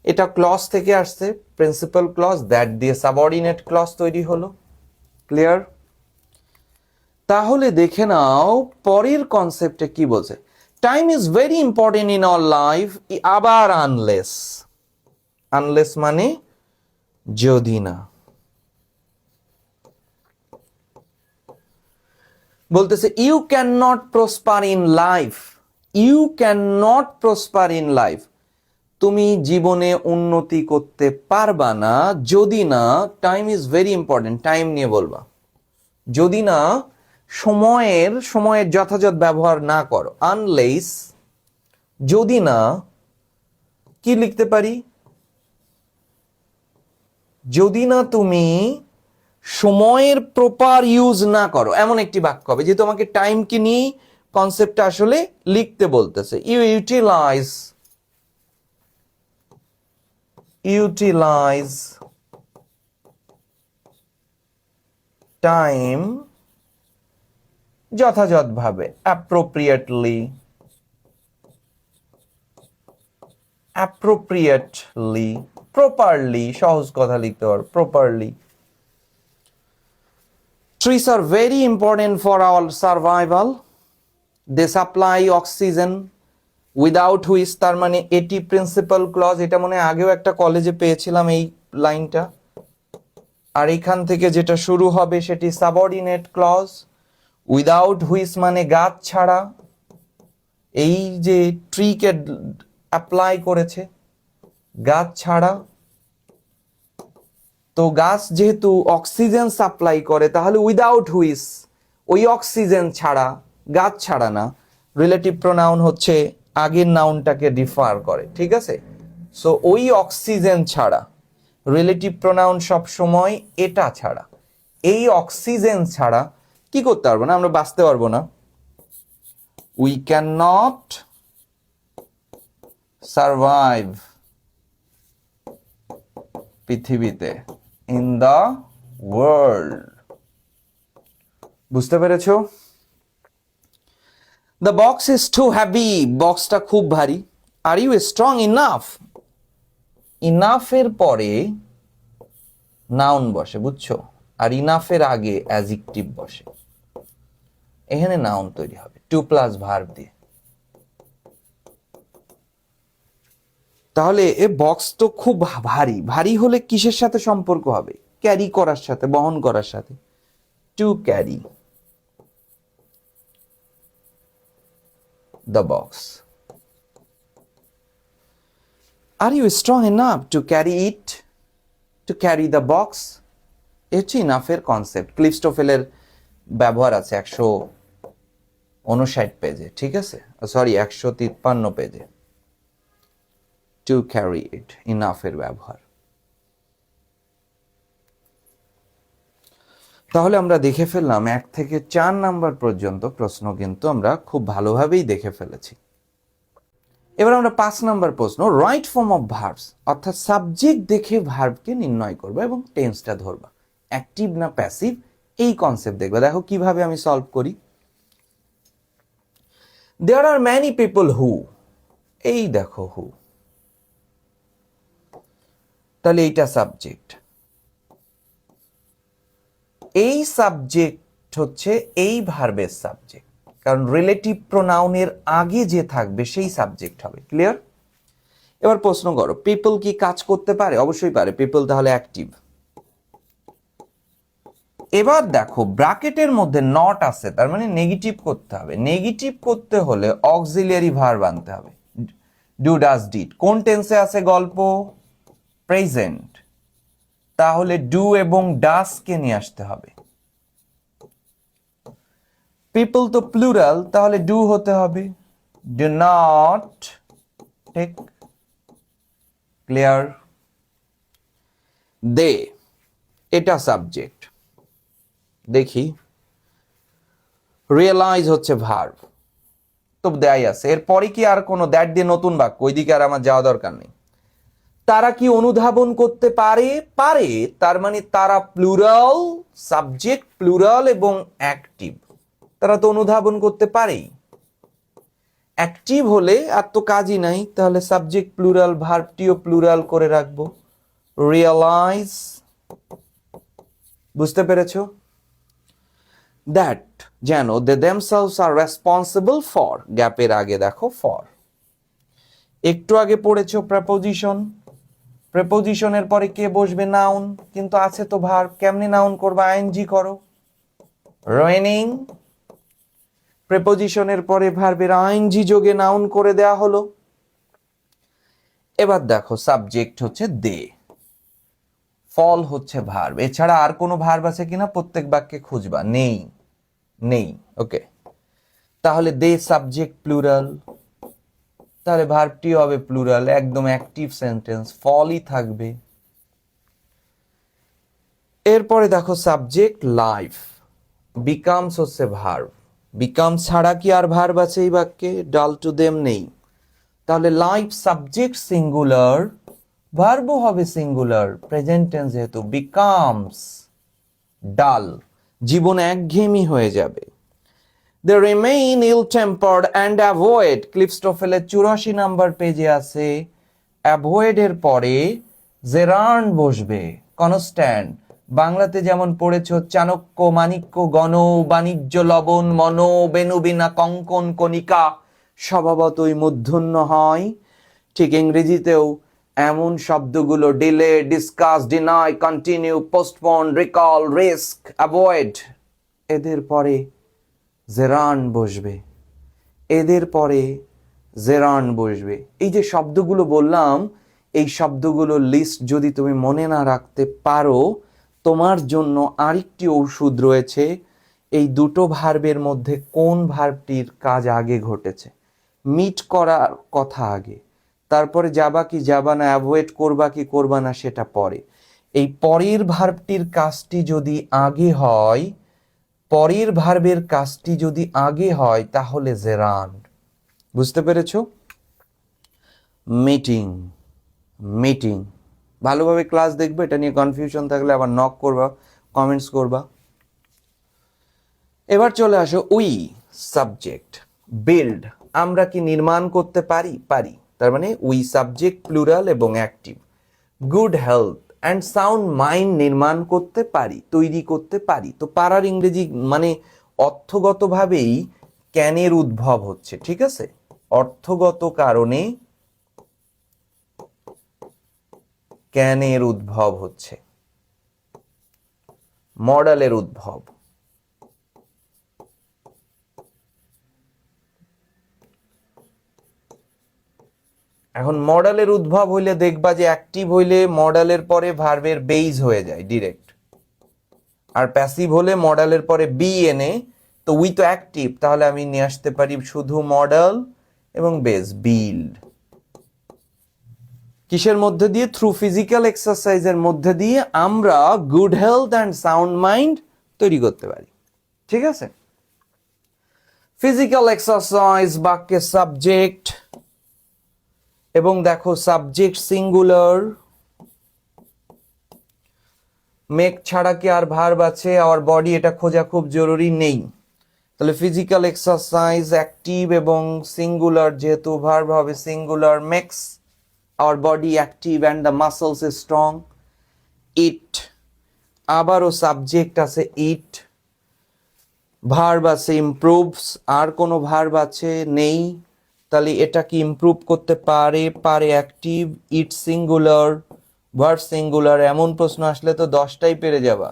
এটা ক্লজ থেকে আসছে, প্রিন্সিপাল ক্লজ, দ্যাট দিয়ে সাবঅর্ডিনেট ক্লজ তৈরি হলো। ক্লিয়ার? তাহলে দেখে নাও পরের কনসেপ্টে কি বলছে। Time is very important in our life. আবার আনলেস, আনলেস মানে যদি না। বলতেছে you can not prosper in life, you can not prosper in life, তুমি জীবনে উন্নতি করতে পারবা না যদি না, time is very important, time নিয়ে বলবা, যদি না সময়ের যথাযথ ব্যবহার না করো। আনলেস, যদি না, কি লিখতে পারি, যদি না তুমি সময়ের প্রপার ইউজ না করো, এমন একটি বাক্য হবে। যে তোমাকে টাইমকে নিয়ে কনসেপ্টটা আসলে লিখতে বলতেছে। ইউ ইউটিলাইজ টাইম যথাযথভাবে, অ্যাপ্রোপ্রিয়েটলি, প্রপারলি, সহজ কথা লিখতে পারো, properly. Trees are very important for our survival. They supply oxygen without which, তার মানে এটি প্রিন্সিপাল ক্লজ। এটা মনে হয় আগেও একটা কলেজে পেয়েছিলাম এই লাইনটা। আর এখান থেকে যেটা শুরু হবে সেটি সাবঅর্ডিনেট ক্লজ। উইদাউট হুইচ মানে গাছ ছাড়া, এই যে ট্রিকে অ্যাপ্লাই করেছে গাছ ছাড়া। তো গাছ যেহেতু অক্সিজেন সাপ্লাই করে, তাহলে উইদাউট হুইচ, ওই অক্সিজেন ছাড়া, গাছ ছাড়া না। রিলেটিভ প্রোনাউন হচ্ছে আগের নাউনটাকে রিফার করে, ঠিক আছে? সো ওই অক্সিজেন ছাড়া, রিলেটিভ প্রোনাউন সব সময় এটা ছাড়া, এই অক্সিজেন ছাড়া কি করতে পারবো না, আমরা বাঁচতে পারবো না। উই ক্যান নট সারভাইভ পৃথিবীতে, ইন দ্য ওয়ার্ল্ড। বুঝতে পেরেছো? The box is too heavy, বক্সটা খুব ভারী। আর ইউ স্ট্রং ইনাফ, ইনাফের পরে নাউন বসে, বুঝছো? আর ইনাফের আগে অ্যাডজেক্টিভ বসে, এখানে নাউন তৈরি হবে টু প্লাস ভার্ব দিয়ে। তাহলে এ বক্স তো খুব ভারী, ভারী হলে কিসের সাথে সম্পর্ক হবে? ক্যারি করার সাথে, বহন করার সাথে। To carry the box. Are you strong enough to carry it, to carry the box. এ হচ্ছে ইনাফের কনসেপ্ট। ক্লিফস্টোফেলের ব্যবহার আছে 159 পেজে, ঠিক আছে? সরি, 153 পেজে। টু ক্যারি ইট, ইনাফের ব্যবহার। তাহলে আমরা দেখে ফেললাম 1 থেকে 4 নাম্বার পর্যন্ত প্রশ্ন কিন্তু আমরা খুব ভালোভাবেই দেখে ফেলেছি। এবার আমরা 5 নাম্বার প্রশ্ন, রাইট ফর্ম অফ ভার্বস, অর্থাৎ সাবজেক্ট দেখে ভার্বকে নির্ণয় করবা এবং টেন্সটা ধরবা, অ্যাক্টিভ না প্যাসিভ এই কনসেপ্ট দেখবা। দেখো কিভাবে আমি সলভ করি। দেয়ার আর ম্যানি পিপল হু, এই দেখো হু, তাহলে এইটা সাবজেক্ট, এই সাবজেক্ট হচ্ছে এই ভার্বের সাবজেক্ট, কারণ রিলেটিভ প্রোনাউনের আগে যে থাকবে সেই সাবজেক্ট হবে। ক্লিয়ার? এবার প্রশ্ন করো, পিপল কি কাজ করতে পারে? অবশ্যই পারে, পিপল তাহলে অ্যাক্টিভ। এবার দেখো ব্র্যাকেটের মধ্যে নট আছে, তার মানে নেগেটিভ করতে হবে। নেগেটিভ করতে হলে অক্সিলিয়ারি ভার্ব আনতে হবে, ডু ডাজ ডিড। কোন টেন্সে আছে গল্প? প্রেজেন্ট, তাহলে ডু এবং ডাজ কে নিয়ে আসতে হবে। পিপল তো প্লুরাল, তাহলে ডু হতে হবে, ডু নট টেক। ক্লিয়ার? দে, এটা সাবজেক্ট। দেখি, রিয়েলাইজ হচ্ছে ভার্ব, তো দেয়াই আছে। এরপরে কি আর কোনো দ্যাট দিয়ে নতুন বাক্য, ওইদিকে আর আমার যাওয়া দরকার নেই। তারা কি অনুধাবন করতে পারে? পারে, তার মানে তারা প্লুরাল, সাবজেক্ট প্লুরাল এবং অ্যাক্টিভ, তারা তো অনুধাবন করতে পারেই। অ্যাক্টিভ হলে আর তো কাজই নাই, তাহলে সাবজেক্ট প্লুরাল, ভার্বটিও প্লুরাল করে রাখবো, রিয়েলাইজ। বুঝতে পেরেছো? দ্যাট, যেন, দে দেমসেলভস আর রেসপন্সিবল ফর, গ্যাপের আগে দেখো ফর। একটু আগে পড়েছো প্রেপোজিশন, প্রেপোজিশনের পরে কে বসবে? নাউন, কিন্তু আছে তো ভার্ব, কেমনে নাউন করবা? আইএনজি করো, রেনিং। প্রেপোজিশনের পরে ভার্বের আইএনজি যোগে নাউন করে দেয়া হলো। এবার দেখো সাবজেক্ট হচ্ছে দে, ফল হচ্ছে ভার্ব, এছাড়া আর কোনো ভার্ব আছে কিনা প্রত্যেক বাক্যে খুঁজবা, নেই, নেই। ওকে, তাহলে দে সাবজেক্ট প্লুরাল, তাহলে ভার্বটি হবে প্লুরাল, একদম অ্যাক্টিভ সেন্টেন্স, ফলই থাকবে। এরপরে দেখো সাবজেক্ট লাইফ, বিকামস হচ্ছে ভার্ব, বিকাম ছাড়া কি আর ভার্ব আছে এই বাক্যে? ডাল টু দেম নেই, তাহলে লাইফ সাবজেক্ট সিঙ্গুলার, ভার্বও হবে সিঙ্গুলার, প্রেজেন্ট টেন্স যেহেতু, বিকামস ডাল, জীবন একঘেয়েমি হয়ে যাবে। They remain ill-tempered and avoid, ক্লিফস্টোফেলের 84 number পেজে আছে, অ্যাভয়েড এর পরে জেরার্ন বসবে, কনস্ট্যান্ট। বাংলাতে যেমন পড়েছো চাণক্য, মাণিক্য, গণ, বাণিজ্য, লবণ, মন, বেনুবিনা, কঙ্কন, কণিকা স্বভাবতই মূর্ধন্য হয়, ঠিক ইংরেজিতেও এমন শব্দগুলো delay, discuss, deny, continue, postpone, recall, risk, avoid, এদের পরে জেরান বসবে, এদের পরে জেরান বসবে। এই যে শব্দগুলো বললাম, এই শব্দগুলো লিস্ট যদি তুমি মনে না রাখতে পারো, তোমার জন্য আরেকটি ঔষধ রয়েছে। এই দুটো ভার্বের মধ্যে কোন ভার্বটির কাজ আগে ঘটেছে, মিট করার কথা আগে, তারপরে যাবা কি যাবা না, অ্যাভয়েড করবা কি করবা না সেটা পরে। এই পরের ভার্বটির কাজটি যদি আগে হয়, পরের ভার্বের কাজটি যদি আগে হয় তাহলে জেরান। বুঝতে পেরেছো? Meeting, meeting. ভালোভাবে ক্লাস দেখবে, এটা নিয়ে কনফিউশন থাকলে আবার নক করবা, কমেন্টস করবা। এবার চলে আসো উই সাবজেক্ট, বিল্ড, আমরা কি নির্মাণ করতে পারি? পারি, তার মানে উই সাবজেক্ট প্লুরাল এবং active. Good health and sound mind নির্মাণ করতে পারি, তৈরি করতে পারি। তো পারার ইংরেজি মানে অর্থগতভাবেই ক্যানের উদ্ভব হচ্ছে, ঠিক আছে? অর্থগত কারণে ক্যানের উদ্ভব হচ্ছে, মডেলের উদ্ভব। এখন মডেলের উদ্ভব হইলে দেখবা যে অ্যাক্টিভ হইলে মডেলের পরে ভার্বের বেইজ হয়ে যায় ডিরেক্ট, আর প্যাসিভ হলে মডেলের পরে বি এনে, তো উই তো অ্যাক্টিভ, তাহলে আমি নিয়ে আসতে পারি শুধু মডেল এবং বেস, বিল্ড। কিসের মধ্যে দিয়ে? থ্রু ফিজিক্যাল এক্সারসাইজের মধ্যে দিয়ে আমরা good health and sound mind তৈরি করতে পারি, ঠিক আছে? ফিজিক্যাল এক্সারসাইজ বাক্যের সাবজেক্ট, এবং দেখো সাবজেক্ট সিঙ্গুলার, মেক ছাড়া কি আর ভার্ব আছে আওয়ার বডি, এটা খোঁজা খুব জরুরি নেই। তাহলে ফিজিক্যাল এক্সারসাইজ অ্যাক্টিভ এবং সিঙ্গুলার, যেহেতু ভার্ব হবে singular, makes our body active and the muscles is strong. It, আবারও সাবজেক্ট আছে ইট, ভার্ব আছে ইমপ্রুভস, আর কোনো ভার্ব আছে নেই, তাহলে এটা কি ইমপ্রুভ করতে পারে, পারে active, it singular, verb singular, এমন প্রশ্ন আসলে তো 10টাই পেরে যাবা।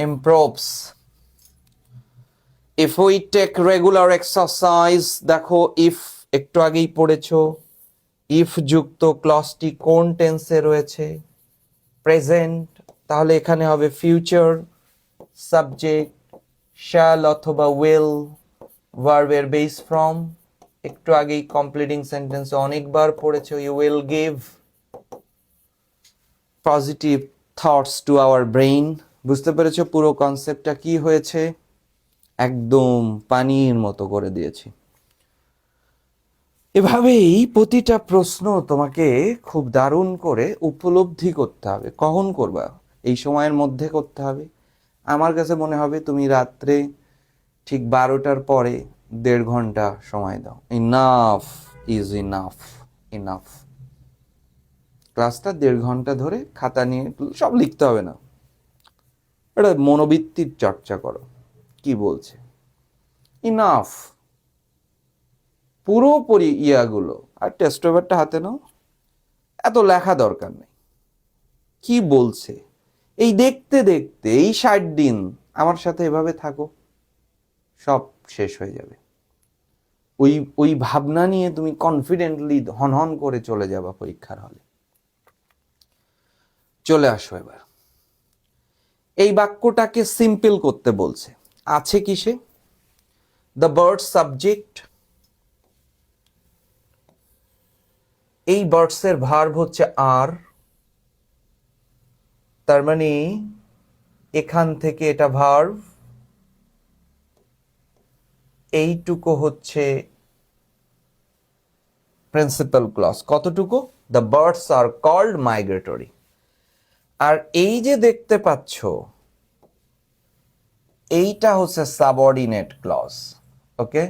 Improves. If we take regular exercise, দেখো ইফ একটু আগেই পড়েছো, ইফ যুক্ত ক্লজটি কোন টেন্সে রয়েছে, প্রেজেন্ট, তাহলে এখানে হবে ফিউচার, সাবজেক্ট শ্যাল অথবা উইল, ভার্বের বেস ফর্ম, একটু আগেই কমপ্লিটিং সেন্টেন্সে অনেকবার পড়েছো, you will give positive thoughts to our brain. বুঝতে পেরেছো পুরো কনসেপ্টটা কি হয়েছে? একদম পানির মতো করে দিয়েছি। এভাবেই প্রতিটা প্রশ্ন তোমাকে খুব দারুণ করে উপলব্ধি করতে হবে। কখন করবা? এই সময়ের মধ্যে করতে হবে। আমার কাছে মনে হবে তুমি রাত্রে ঠিক 12টার পরে 1.5 ঘন্টা সময় দাও। Enough is enough, enough. ক্লাসটা 1.5 ঘন্টা ধরে খাতা নিয়ে, সব লিখতে হবে না, এটা মনোবৃত্তির চর্চা করো, কি বলছে, ইনাফ। পুরোপুরি ইয়াগুলো, আর টেস্ট পেপারটা হাতে নাও, এত লেখা দরকার নেই, কি বলছে এই দেখতে দেখতে এই 60 দিন আমার সাথে এভাবে থাকো, সব শেষ হয়ে যাবে। ওই ওই ভাবনা নিয়ে তুমি কনফিডেন্টলি হনহন করে চলে যাবা পরীক্ষার হলে। চলে আসো এবার, এই বাক্যটাকে সিম্পল করতে বলছে। আছে কিসে? দ্য বার্ড সাবজেক্ট, এই বার্ডসের ভার্ব হচ্ছে আর, তার মানে এখান থেকে এটা ভার্ব, এইটুকু হচ্ছে প্রিন্সিপাল ক্লজ। কতটুকু? The birds are called migratory. আর এই যে দেখতে পাচ্ছ, এইটা হচ্ছে সাবঅর্ডিনেট ক্লজ। ওকে,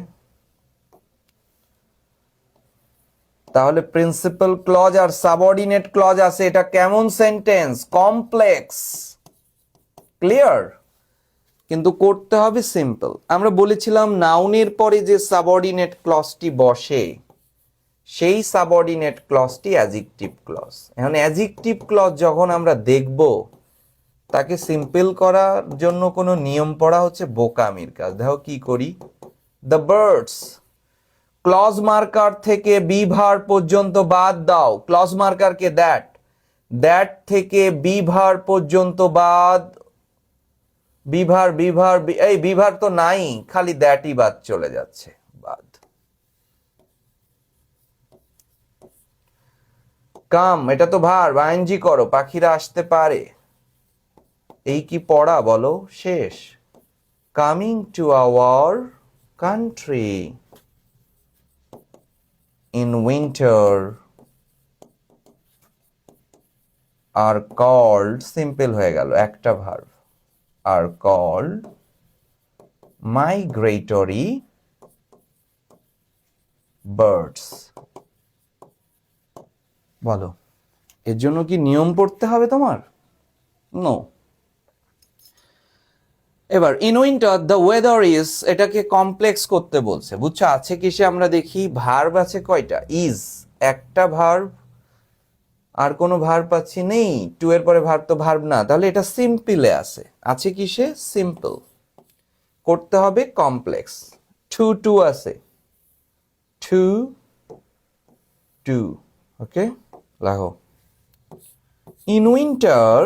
তাহলে প্রিন্সিপাল ক্লজ আর সাবঅর্ডিনেট ক্লজ আছে, এটা কেমন সেন্টেন্স? কমপ্লেক্স। ক্লিয়ার? কিন্তু করতে হবে সিম্পল। আমরা বলেছিলাম নাউনের পরে যে সাবঅর্ডিনেট ক্লজটি বসে, সেই সাবঅর্ডিনেট ক্লজটি অ্যাডজেক্টিভ ক্লজ। এখন অ্যাডজেক্টিভ ক্লজ যখন আমরা দেখব, তাকে সিম্পল করার জন্য কোনো নিয়ম পড়া হচ্ছে বোকামির কাজ। দেখো কি করি। দ্য বার্ডস, ক্লজ মার্কার থেকে বি ভার্ব পর্যন্ত বাদ দাও। ক্লজ মার্কারকে দ্যাট, দ্যাট থেকে বি ভার্ব পর্যন্ত বাদ। বিভার বিভার, এই বিভার তো নাই, খালি দ্যাটই বাদ চলে যাচ্ছে, বাদ। কাম, এটা তো ভার্ব, আইএনজি করো, পাখিরা আসতে পারে। এই কি পড়া বলো? শেষ। Coming to our country in winter are called, simple হয়ে গেল, একটা verb, are called migratory birds. বলো, এর জন্য কি নিয়ম পড়তে হবে তোমার? নো। এবার in winter the weather is, এটাকে কমপ্লেক্স করতে বলছে। বুঝছো আছে কিসে? আমরা দেখি ভার্ব আছে কয়টা? ইজ একটা ভার্ব, আর কোনো ভার্ব পাচ্ছি নেই। টু এর পরে ভার্ব তো ভার্ব না, তাহলে এটা সিম্পলে আছে। আছে কিসে? সিম্পল। করতে হবে কমপ্লেক্স। টু টু আছে, টু টু। ওকে, লাগো। ইন উইন্টার,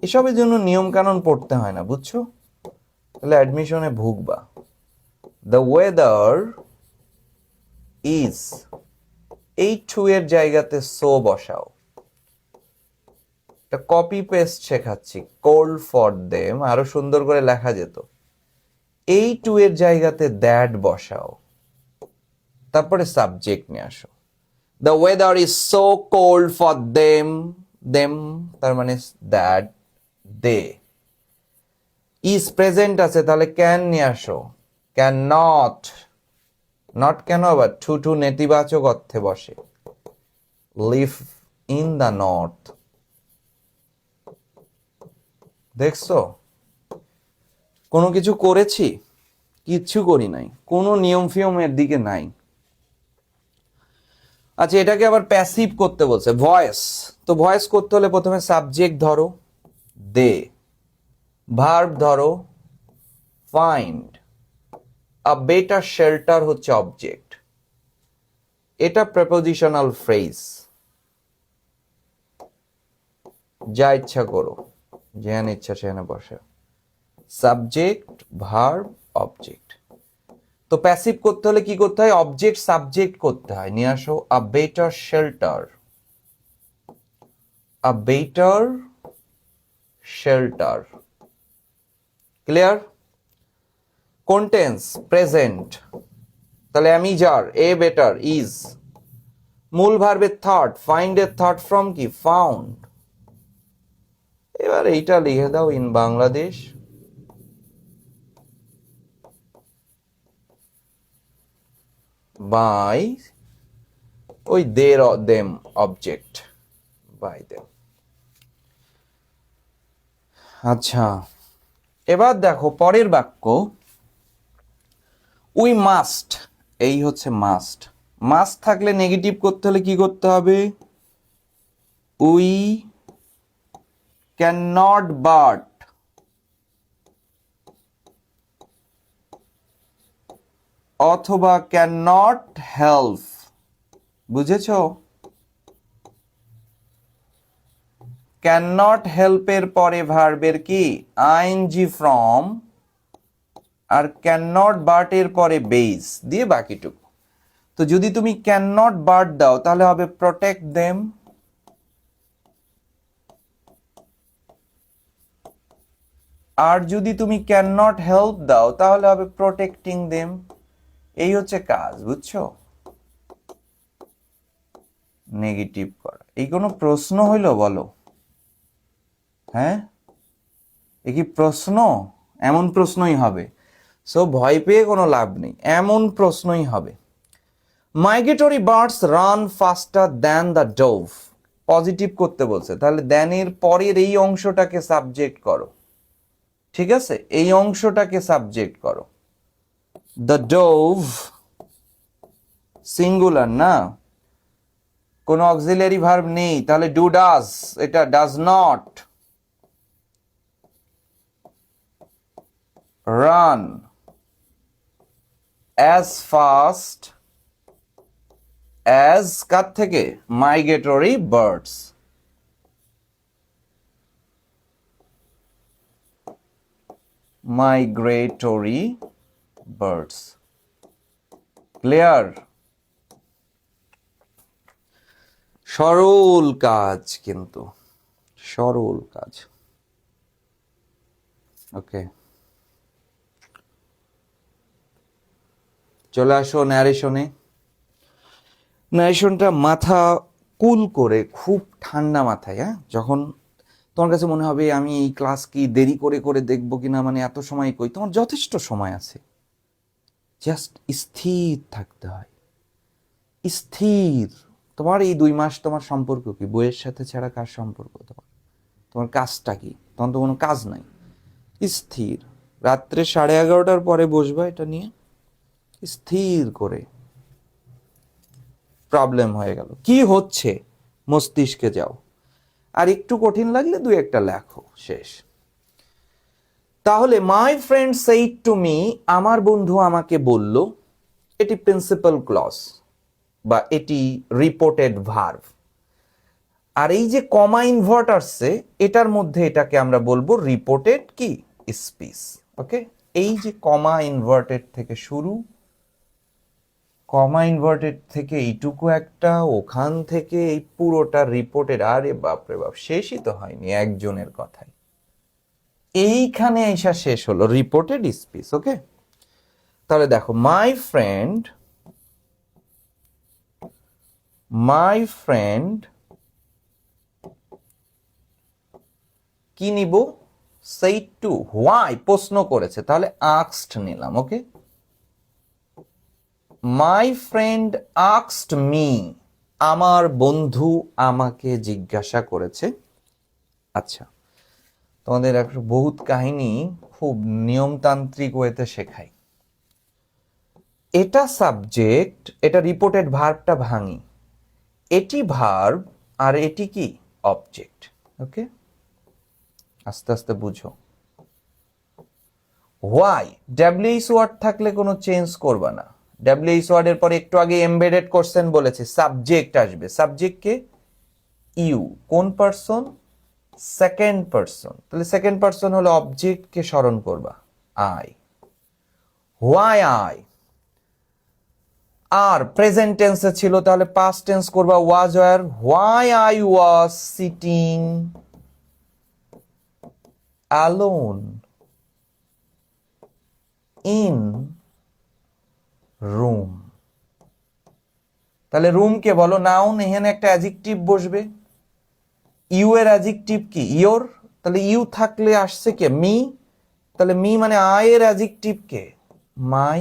এসবের জন্য নিয়ম কানুন পড়তে হয় না, বুঝছো? তাহলে অ্যাডমিশনে ভুগবা। দ্য ওয়েদার ইজ, এই টু এর জায়গাতে সো বসাও। এটা কপি পেস্ট শেখাচ্ছি। কোল্ড ফর দেম আরো সুন্দর করে লেখা যেত। এই টু এর জায়গাতে দ্যাট বসাও। তারপরে সাবজেক্ট নিয়ে আসো। The weather is so cold for them, them তার মানে দ্যাট, দে। ইজ প্রেজেন্ট আছে, তাহলে ক্যান নিয়ে আসো। ক্যান নট, নট কেন আবার, টু টু নেতিবাচক অর্থে বসে। Live in the north. দেখছো কোনো কিছু করেছি? কিচ্ছু করি নাই, কোনো নিয়ম ফিয়মের দিকে নাই। আচ্ছা, এটাকে আবার প্যাসিভ করতে বলছে, ভয়েস। তো ভয়েস করতে হলে প্রথমে সাবজেক্ট ধরো, দে। ভার্ব ধরো, ফাইন্ড। আ বেটার শেল্টার হচ্ছে অবজেক্ট। এটা প্রেপোজিশনাল ফ্রেজ। যা ইচ্ছা করো, যেখানে ইচ্ছা সেখানে বসে। Subject, verb, object. তো প্যাসিভ করতে হলে কি করতে হয়? অবজেক্ট সাবজেক্ট করতে হয়। নিয়ে আসো, a better shelter. A better shelter. Clear? কোন টেন্স? প্রেজেন্ট। তাহলে আমি যার, এ বেটার, ইজ। মূল ভার্বের থার্ড, ফাইন্ড এর থার্ড ফ্রম কি? ফাউন্ড। এবার এইটা লিখে দাও, ইন বাংলাদেশ বাই ওই দের দেম অবজেক্ট, বাই দেম। আচ্ছা, এবার দেখো পরের বাক্য, উই মাস্ট। এই হচ্ছে মাস্ট। মাস্ট থাকলে নেগেটিভ করতে হলে কি করতে হবে? উই ক্যান নট বাট, অথবা ক্যান নট হেল্প। বুঝেছো? ক্যান নট হেল্পের পরে ভার্বের কি? ING form. আর ক্যান নট বাট এর পরে বেস দিয়ে বাকিটুকু। তো যদি তুমি ক্যান নট বাট দাও তাহলে হবে প্রোটেক্ট দেম। আর যদি তুমি ক্যান নট হেল্প দাও তাহলে হবে প্রোটেক্টিং দেম। এই হচ্ছে কাজ, বুঝছো? নেগেটিভ করা। এই কোনো প্রশ্ন হইল বলো? হ্যাঁ, এ কি প্রশ্ন? এমন প্রশ্নই হবে। সো ভয় পেয়ে কোনো লাভ নেই, এমন প্রশ্নই হবে। Migratory birds run ফাস্টার than the dove. Positive করতে বলছে, তাহলে দ্যানের পরের এই অংশটাকে সাবজেক্ট করো। ঠিক আছে, এই অংশটাকে সাবজেক্ট করো। দ্য ডোভ সিঙ্গুলার না, কোনো অক্সিলারি ভার্ব নেই, তাহলে ডু ডাজ, এটা does not run as fast as, কার থেকে? Migratory birds. Migratory birds. Clear? সরল কাজ, কিন্তু সরল কাজ। ওকে, চলে আসো ন্যারেশনে। ন্যারেশনটা মাথা কুল করে, খুব ঠান্ডা মাথায়, হ্যাঁ, যখন তোমার কাছে মনে হবে আমি এই ক্লাস কি দেরি করে করে দেখবো কিনা, মানে এত সময় কই, তোমার যথেষ্ট সময় আছে। জাস্ট স্থির থাকতে হয়, স্থির। তোমার এই 2 মাস তোমার সম্পর্ক কি? বইয়ের সাথে ছাড়া কার সম্পর্ক তোমার? তোমার কাজটা কি? তখন তো কোনো কাজ নাই। স্থির। রাত্রে 11:30 পরে বসবা এটা নিয়ে, স্থির করে। প্রবলেম হয়ে গেল, কি হচ্ছে মস্তিষ্কে যাও। আর একটু কঠিন লাগলে 2-1টা লেখো, শেষ। তাহলে মাই ফ্রেন্ড সেইড টু মি, আমার বন্ধু আমাকে বলল। এটি প্রিন্সিপাল ক্লজ বা এটি রিপোর্টেড ভার্ব। আর এই যে কমা ইনভার্ট আসছে, এটার মধ্যে এটাকে আমরা বলবো রিপোর্টেড কি? স্পিচ। ওকে, এই যে কমা ইনভার্টেড থেকে শুরু, কমা ইনভার্টেড থেকে এইটুকু একটা, ওখান থেকে এই পুরোটা রিপোর্টেড। আরে বাপরে বাপ, শেষই তো হয়নি একজনের কথাই। এইখানে এসা শেষ হলো রিপোর্টেড স্পিচ। ওকে, তাহলে দেখো, মাই ফ্রেন্ড মাই ফ্রেন্ড কি নিব, said to, why প্রশ্ন করেছে, তাহলে asked নিলাম। ওকে, মাই ফ্রেন্ড asked me, আমার বন্ধু আমাকে জিজ্ঞাসা করেছে। আচ্ছা, তোমাদের একটা বহুত কাহিনী খুব নিয়মতান্ত্রিক ওয়েতে শেখাই। এটা সাবজেক্ট, এটা রিপোর্টেড ভার্বটা ভাঙি, এটি ভার্ব আর এটি কি অবজেক্ট। ওকে, আস্তে আস্তে বুঝো। হোয়াই, ডাব্লিউএইচ ওয়ার্ড থাকলে কোনো চেঞ্জ করবা না। ডাব্লিউএইচ ওয়ার্ডের পরে একটু আগে এমবেডেড কোশ্চেন বলেছে, সাবজেক্ট আসবে। সাবজেক্টকে ইউ, কোন পারসন, সেকেন্ড পারসন, তাহলে সেকেন্ড পারসন হলো অবজেক্টকে স্মরণ করবা, আই। হোয়াই আই, আর প্রেজেন্ট টেন্সে ছিল, তাহলে পাস্ট টেন্স করবা was were. Why I was sitting alone in room, তাহলে রুমকে বলো নাউন, এখানে একটা অ্যাডজেক্টিভ বসবে। ইউ এর অ্যাডজেক্টিভ কি ইয়োর, তাহলে ইউ থাকলে আসছে কে মি, তাহলে মি মানে আই এর অ্যাডজেক্টিভ কে my.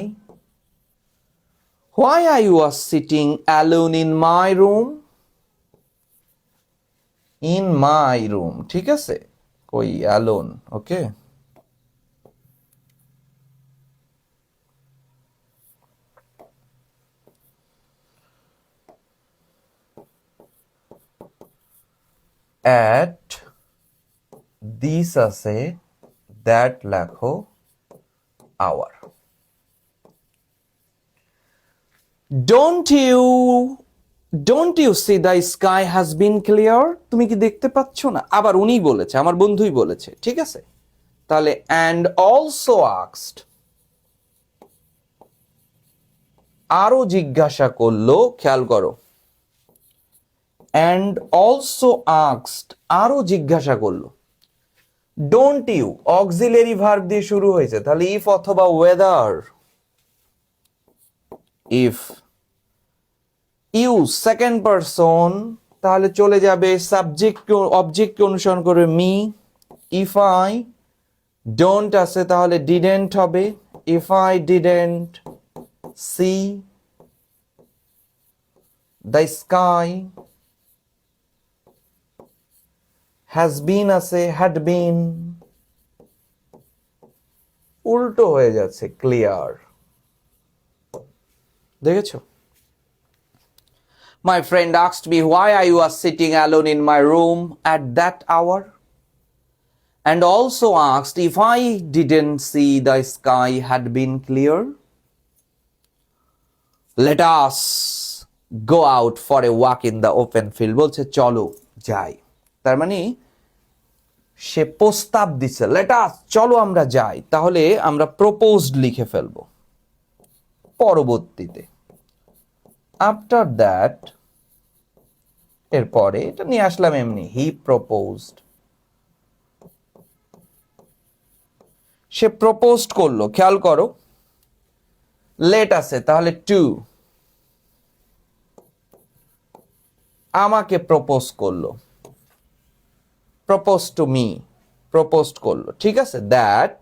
Why I was sitting alone in my room, in my room, ঠিক আছে, কই অ্যালোন। ওকে, at this আছে, that লেখো our। don't you see the sky has been clear, তুমি কি দেখতে পাচ্ছ না, আবার উনি বলেছে, আমার বন্ধুই বলেছে, ঠিক আছে। তাহলে and also asked, আরো জিজ্ঞাসা করলো, খেয়াল করো, and also asked, আরো জিজ্ঞাসা করলো। ডোন্ট ইউ অক্সিলারি ভার্ব দিয়ে শুরু হয়েছে, তাহলে ইফ অথবা whether. If you second person, তাহলে চলে যাবে সাবজেক্ট অবজেক্টকে অনুসরণ করে মি। ইফ আই, ডোন্ট আছে তাহলে ডিডেন্ট হবে। If I didn't C the sky, has been আছে হ্যাড বিন, উল্টো হয়ে যাচ্ছে ক্লিয়ার, দেখেছো। My friend asked me why I was sitting alone in my room at that hour, and also asked if I didn't see the sky had been clear. Let us go out for a walk in the open field, বলছে চলো যাই, তার মানে সে প্রস্তাব দিচ্ছে, let us, চলো আমরা যাই, তাহলে আমরা প্রপোজড লিখে ফেলবো পরবর্তীতে। আফটার দ্যাট, এরপরে এটা নিয়ে আসলাম এমনি, হি প্রপোজড, সে প্রপোজড করলো, খেয়াল করো লেট আছে তাহলে টু, আমাকে প্রপোজ করলো, প্রপোজ টু মি, প্রপোজ করলো, ঠিক আছে। দ্যাট,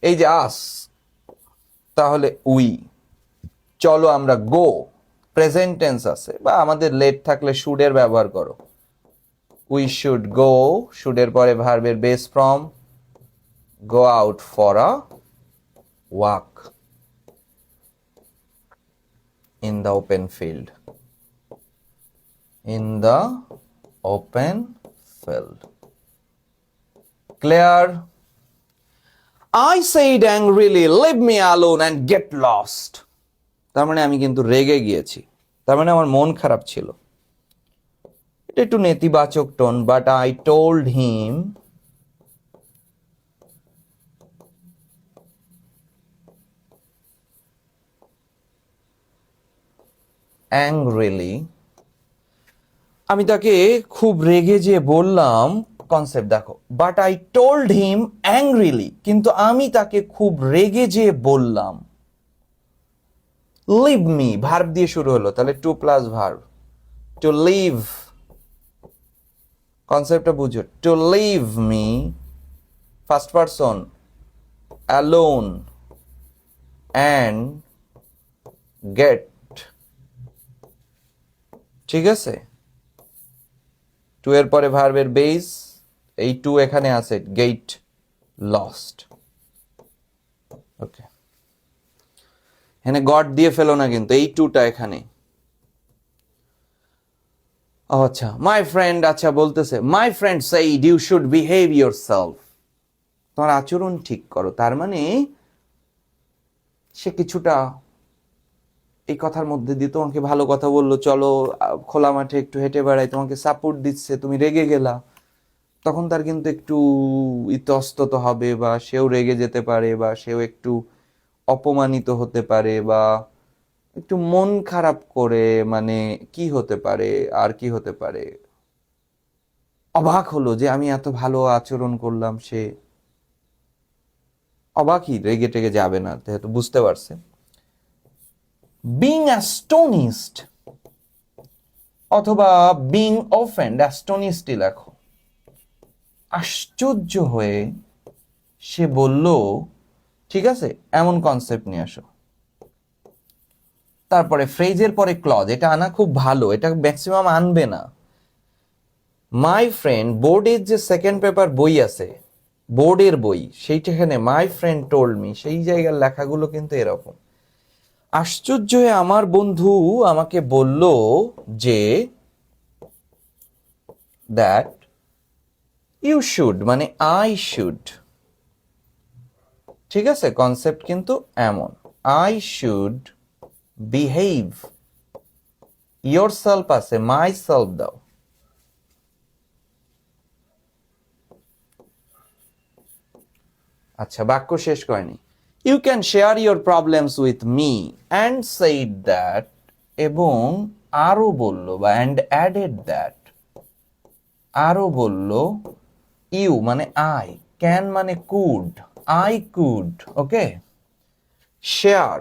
এই যে আস, তাহলে উই, চলো আমরা গো, প্রেজেন্ট টেন্স আছে, বা আমাদের লেট থাকলে শুডের ব্যবহার করো। উই শুড গো, শুডের পরে ভার্বের base form, go out for a walk in the open field, in the open field. Clear? I said angrily, leave me alone and get lost. তার মানে আমি কিন্তু রেগে গিয়েছি, তার মানে আমার মন খারাপ ছিল। এটা একটু নেতিবাচক tone, but I told him angrily, আমি তাকে খুব রেগে যে বললাম, কনসেপ্ট দেখো, but I told him angrily, কিন্তু আমি তাকে খুব রেগে যে বললাম, লিভ মি ভার্ব দিয়ে শুরু হলো, তাহলে to plus verb. To leave, কনসেপ্টটা বুঝো। To leave me, first person, alone and get. ঠিক আছে, টু এর পরে ভার্বের বেস, এই টু এখানে আছে, গেট লস্ট। ওকে, এখানে গড দিয়ে ফেলো না কিন্তু, এই টুটা এখানে। আচ্ছা, মাই ফ্রেন্ড, আচ্ছা বলতেছে my friend said you should behave yourself, তোমার আচরণ ঠিক করো। তার মানে সে কিছুটা এই কথার মধ্যে দিয়ে তোমাকে ভালো কথা বললো, চলো খোলা মাঠে একটু হেঁটে বেড়াই, তোমাকে সাপোর্ট দিচ্ছে, তুমি রেগে গেলা, তখন তার কিন্তু একটু ইতস্তত হবে, বা সেও রেগে যেতে পারে, বা সেও একটু অপমানিত হতে পারে, বা একটু মন খারাপ করে, মানে কি হতে পারে, আর কি হতে পারে, অবাক হলো যে আমি এত ভালো আচরণ করলাম, সে অবাকই, রেগে টেগে যাবে না, যেহেতু বুঝতে পারছে। বিং অ্যাস্টোনিসড অথবা বিং অফেন্ড, অ্যাস্টোনিসডই লেখো। আশ্চর্য হয়ে সে বলল, ঠিক আছে, এমন কনসেপ্ট নিয়ে আসো। তারপরে ফ্রেজের পরে ক্লজ, এটা আনা খুব ভালো, এটা ম্যাক্সিমাম আনবে না। মাই ফ্রেন্ড, বোর্ডের যে সেকেন্ড পেপার বই আছে, বোর্ডের বই, সেইটাখানে মাই ফ্রেন্ড টোল্ড মি, সেই জায়গার লেখাগুলো কিন্তু এরকম। আশ্চর্য হয়ে আমার বন্ধু আমাকে বলল যে দ্যাট ইউ শুড, মানে আই শুড। ঠিক আছে, কনসেপ্ট কিন্তু এমন, I should behave yourself আছে, মাই সেলফ দাও। আচ্ছা, বাক্য শেষ করেনি। You can share your problems with me and said that, এবং আরো বলল, বা অ্যান্ড অ্যাডেড দ্যাট, আরো বলল, ইউ মানে আই, ক্যান মানে could, I could, okay, share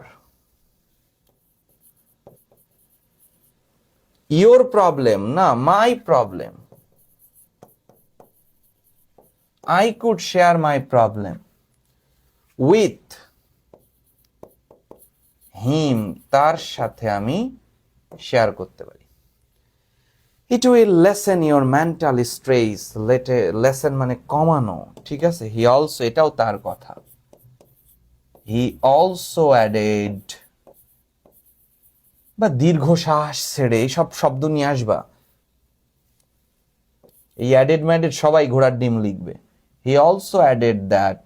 your problem, না my problem, I could share my problem with him, তার সাথে আমি শেয়ার করতে পারি। It will lessen your mental stress, lessen মানে কমানো, ঠিক আছে। হি অলসো, এটাও তার কথা, হি অলসো অ্যাডেড, বা দীর্ঘশ্বাস ছেড়ে এইসব শব্দ নিয়ে আসবা, এই অ্যাডেড ম্যাডেড সবাই ঘোড়ার ডিম লিখবে। হি অলসো অ্যাডেড দ্যাট,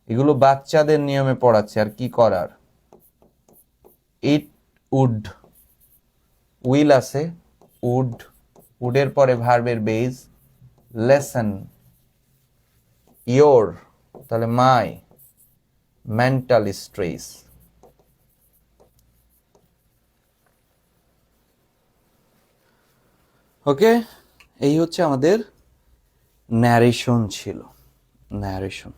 এগুলো বাচ্চাদের নিয়মে পড়াচ্ছে, আর কি করার। ইট উড, উইল আছে, উড, উডের পরে ভার্বের বেজ, লেসন ইয়োর, তাহলে মাই মেন্টাল স্ট্রেস। ওকে, এই হচ্ছে আমাদের ন্যারেশন ছিল, ন্যারেশন।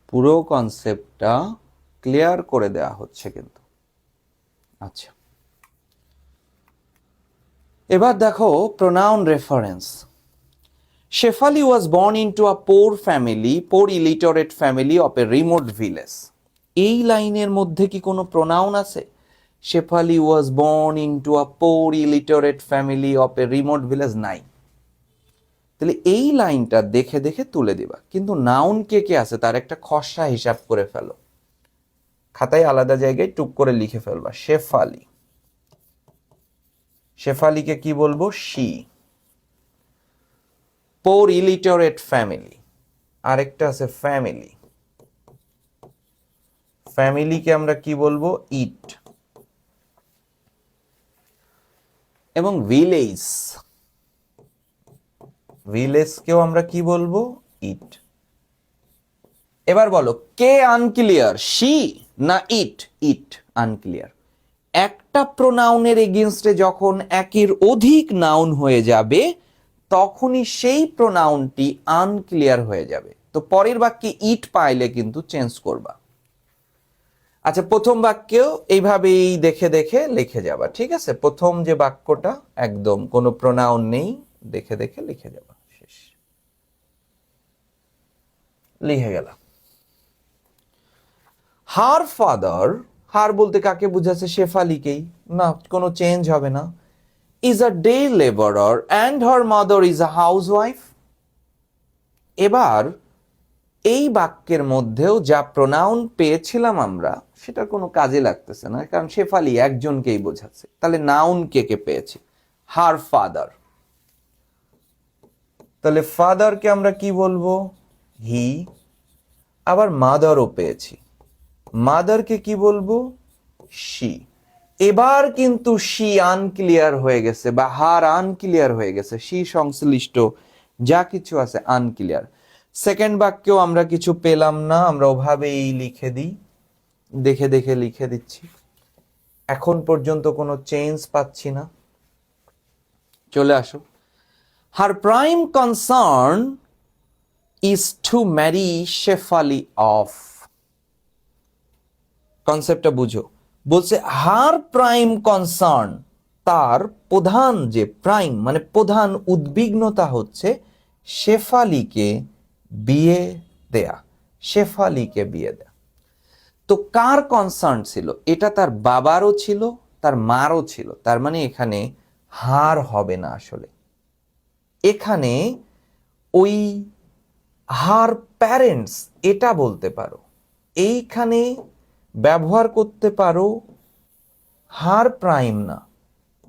পুরো কনসেপ্টটা ক্লিয়ার করে দেওয়া হচ্ছে কিন্তু। আচ্ছা, এবার দেখো pronoun reference. Shefali was born into a poor family, poor illiterate family of A remote village. এই লাইনের মধ্যে কি কোনো প্রোনাউন আছে? Shefali was born into a poor illiterate family of A remote village, নাই। তাহলে এই লাইনটা দেখে দেখে তুলে দিবা, কিন্তু নাউন কে কে আছে তার একটা খসড়া হিসাব করে ফেলো, খাতায় আলাদা জায়গায় টুক করে লিখে ফেলবা। শেফালি, শেফালিকে কি বলবো? শি। পোর ইলিটারেট ফ্যামিলি, আরেকটা আছে ফ্যামিলি, ফ্যামিলিকে আমরা কি বলবো? ইট। এবং ভিলেজ, ভিলেজকেও আমরা কি বলবো? ইট। এবার বলো কে আনক্লিয়ার, শি না ইট? ইট আনক্লিয়ার। একটা প্রোনাউনের এগেইনস্টে যখন একের অধিক নাউন হয়ে যাবে তখনই সেই প্রোনাউনটি আনক্লিয়ার হয়ে যাবে। তো পরের বাক্যে ইট পাইলে কিন্তু চেঞ্জ করবা। আচ্ছা, প্রথম বাক্যেও এইভাবেই দেখে দেখে লিখে যাবা, ঠিক আছে? প্রথম যে বাক্যটা একদম কোনো প্রোনাউন নেই, দেখে দেখে লিখে যাবা, শেষ। লিখে গেলাম। হার ফাদার, হার বলতে কাকে বুঝাচ্ছে? শেফালিকেই, না কোনো চেঞ্জ হবে না। Is a day labourer and her mother is a housewife. এবার এই বাক্যের মধ্যেও যা প্রোনাউন পেয়েছিলাম আমরা, সেটা কোনো কাজে লাগতেছে না, কারণ শেফালি একজনকেই বোঝাচ্ছে। তাহলে নাউন কে কে পেয়েছি? Her father. তাহলে ফাদারকে আমরা কি বলবো? হি। আবার মাদারও পেয়েছি, মাদারকে কি বলবো? শি। এবার কিন্তু শি আনক্লিয়ার হয়ে গেছে, বা হার আনক্লিয়ার হয়ে গেছে, শি সংশ্লিষ্ট যা কিছু আছে আনক্লিয়ার। সেকেন্ড বাক্যেও আমরা কিছু পেলাম না, আমরা ওভাবেই লিখে দিই, দেখে দেখে লিখে দিচ্ছি। এখন পর্যন্ত কোনো চেঞ্জ পাচ্ছি না। চলে আসো। Her prime concern is to marry Shefali off. কনসেপ্টটা বুঝো। বলছে হার প্রাইম কনসার্ন, তার প্রধান যে প্রাইম মানে প্রধান উদ্বিগ্নতা হচ্ছে শেফালিকে বিয়ে দেয়া, শেফালিকে বিয়ে দেয়া। তো কার কনসার্ন ছিল? এটা তার বাবারও ছিল, তার মারও ছিল। তার মানে এখানে হার হবে না, আসলে এখানে ওই হার প্যারেন্টস এটা বলতে পারো। এইখানে ব্যবহার করতে পারো হার প্রাইম না,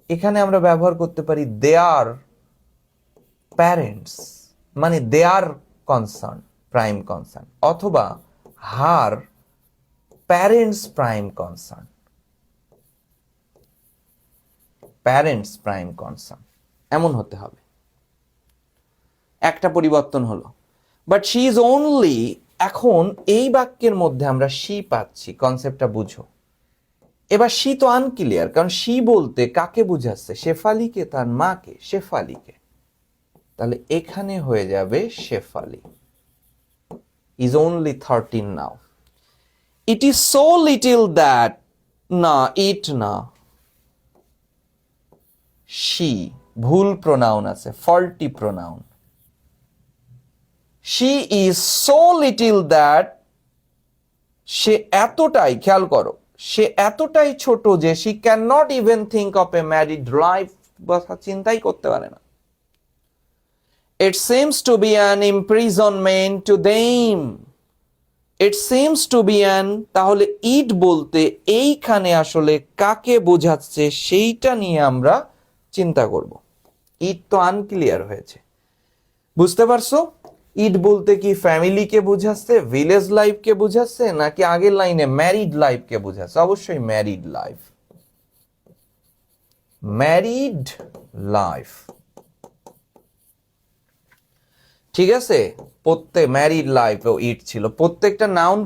এখানে আমরা ব্যবহার করতে পারি দেয়ার প্যারেন্টস, মানে দেয়ার কনসার্ন, প্রাইম কনসার্ন, অথবা her parents prime concern, parents prime concern, এমন হতে হবে। একটা পরিবর্তন হলো। বাট শি ইজ অনলি, এখন এই বাক্যের মধ্যে আমরা শি পাচ্ছি, কনসেপ্টটা বুঝো। এবার শি তো আনক্লিয়ার, কারণ শি বলতে কাকে বুঝাচ্ছে? শেফালিকে, তার মাকে, শেফালিকে। তাহলে এখানে হয়ে যাবে Shefali is only 13 now. It is so little that, না ইট না, শি ভুল প্রোনাউন আছে, faulty pronoun. She is so little that, সে এতটাই, খেয়াল করো, সে এতটাই ছোট যে she can not even think of a married life, চিন্তাই করতে পারে না। It seems to be an imprisonment to them. It seems to be an, তাহলে ইট বলতে এইখানে আসলে কাকে বোঝাচ্ছে সেইটা নিয়ে আমরা চিন্তা করব। ইট তো আনক্লিয়ার হয়েছে, বুঝতে পারছো? ইট বলতে কি ফ্যামিলিকে বোঝাচ্ছে, ভিলেজ লাইফকে বোঝাচ্ছে, নাকি আগের লাইনে ম্যারিড লাইফকে বোঝাচ্ছে? অবশ্যই ম্যারিড লাইফ, ম্যারিড লাইফ, ঠিক আছে? প্রত্যেক ম্যারিড লাইফ ও ইট ছিল। প্রত্যেকটা নাউন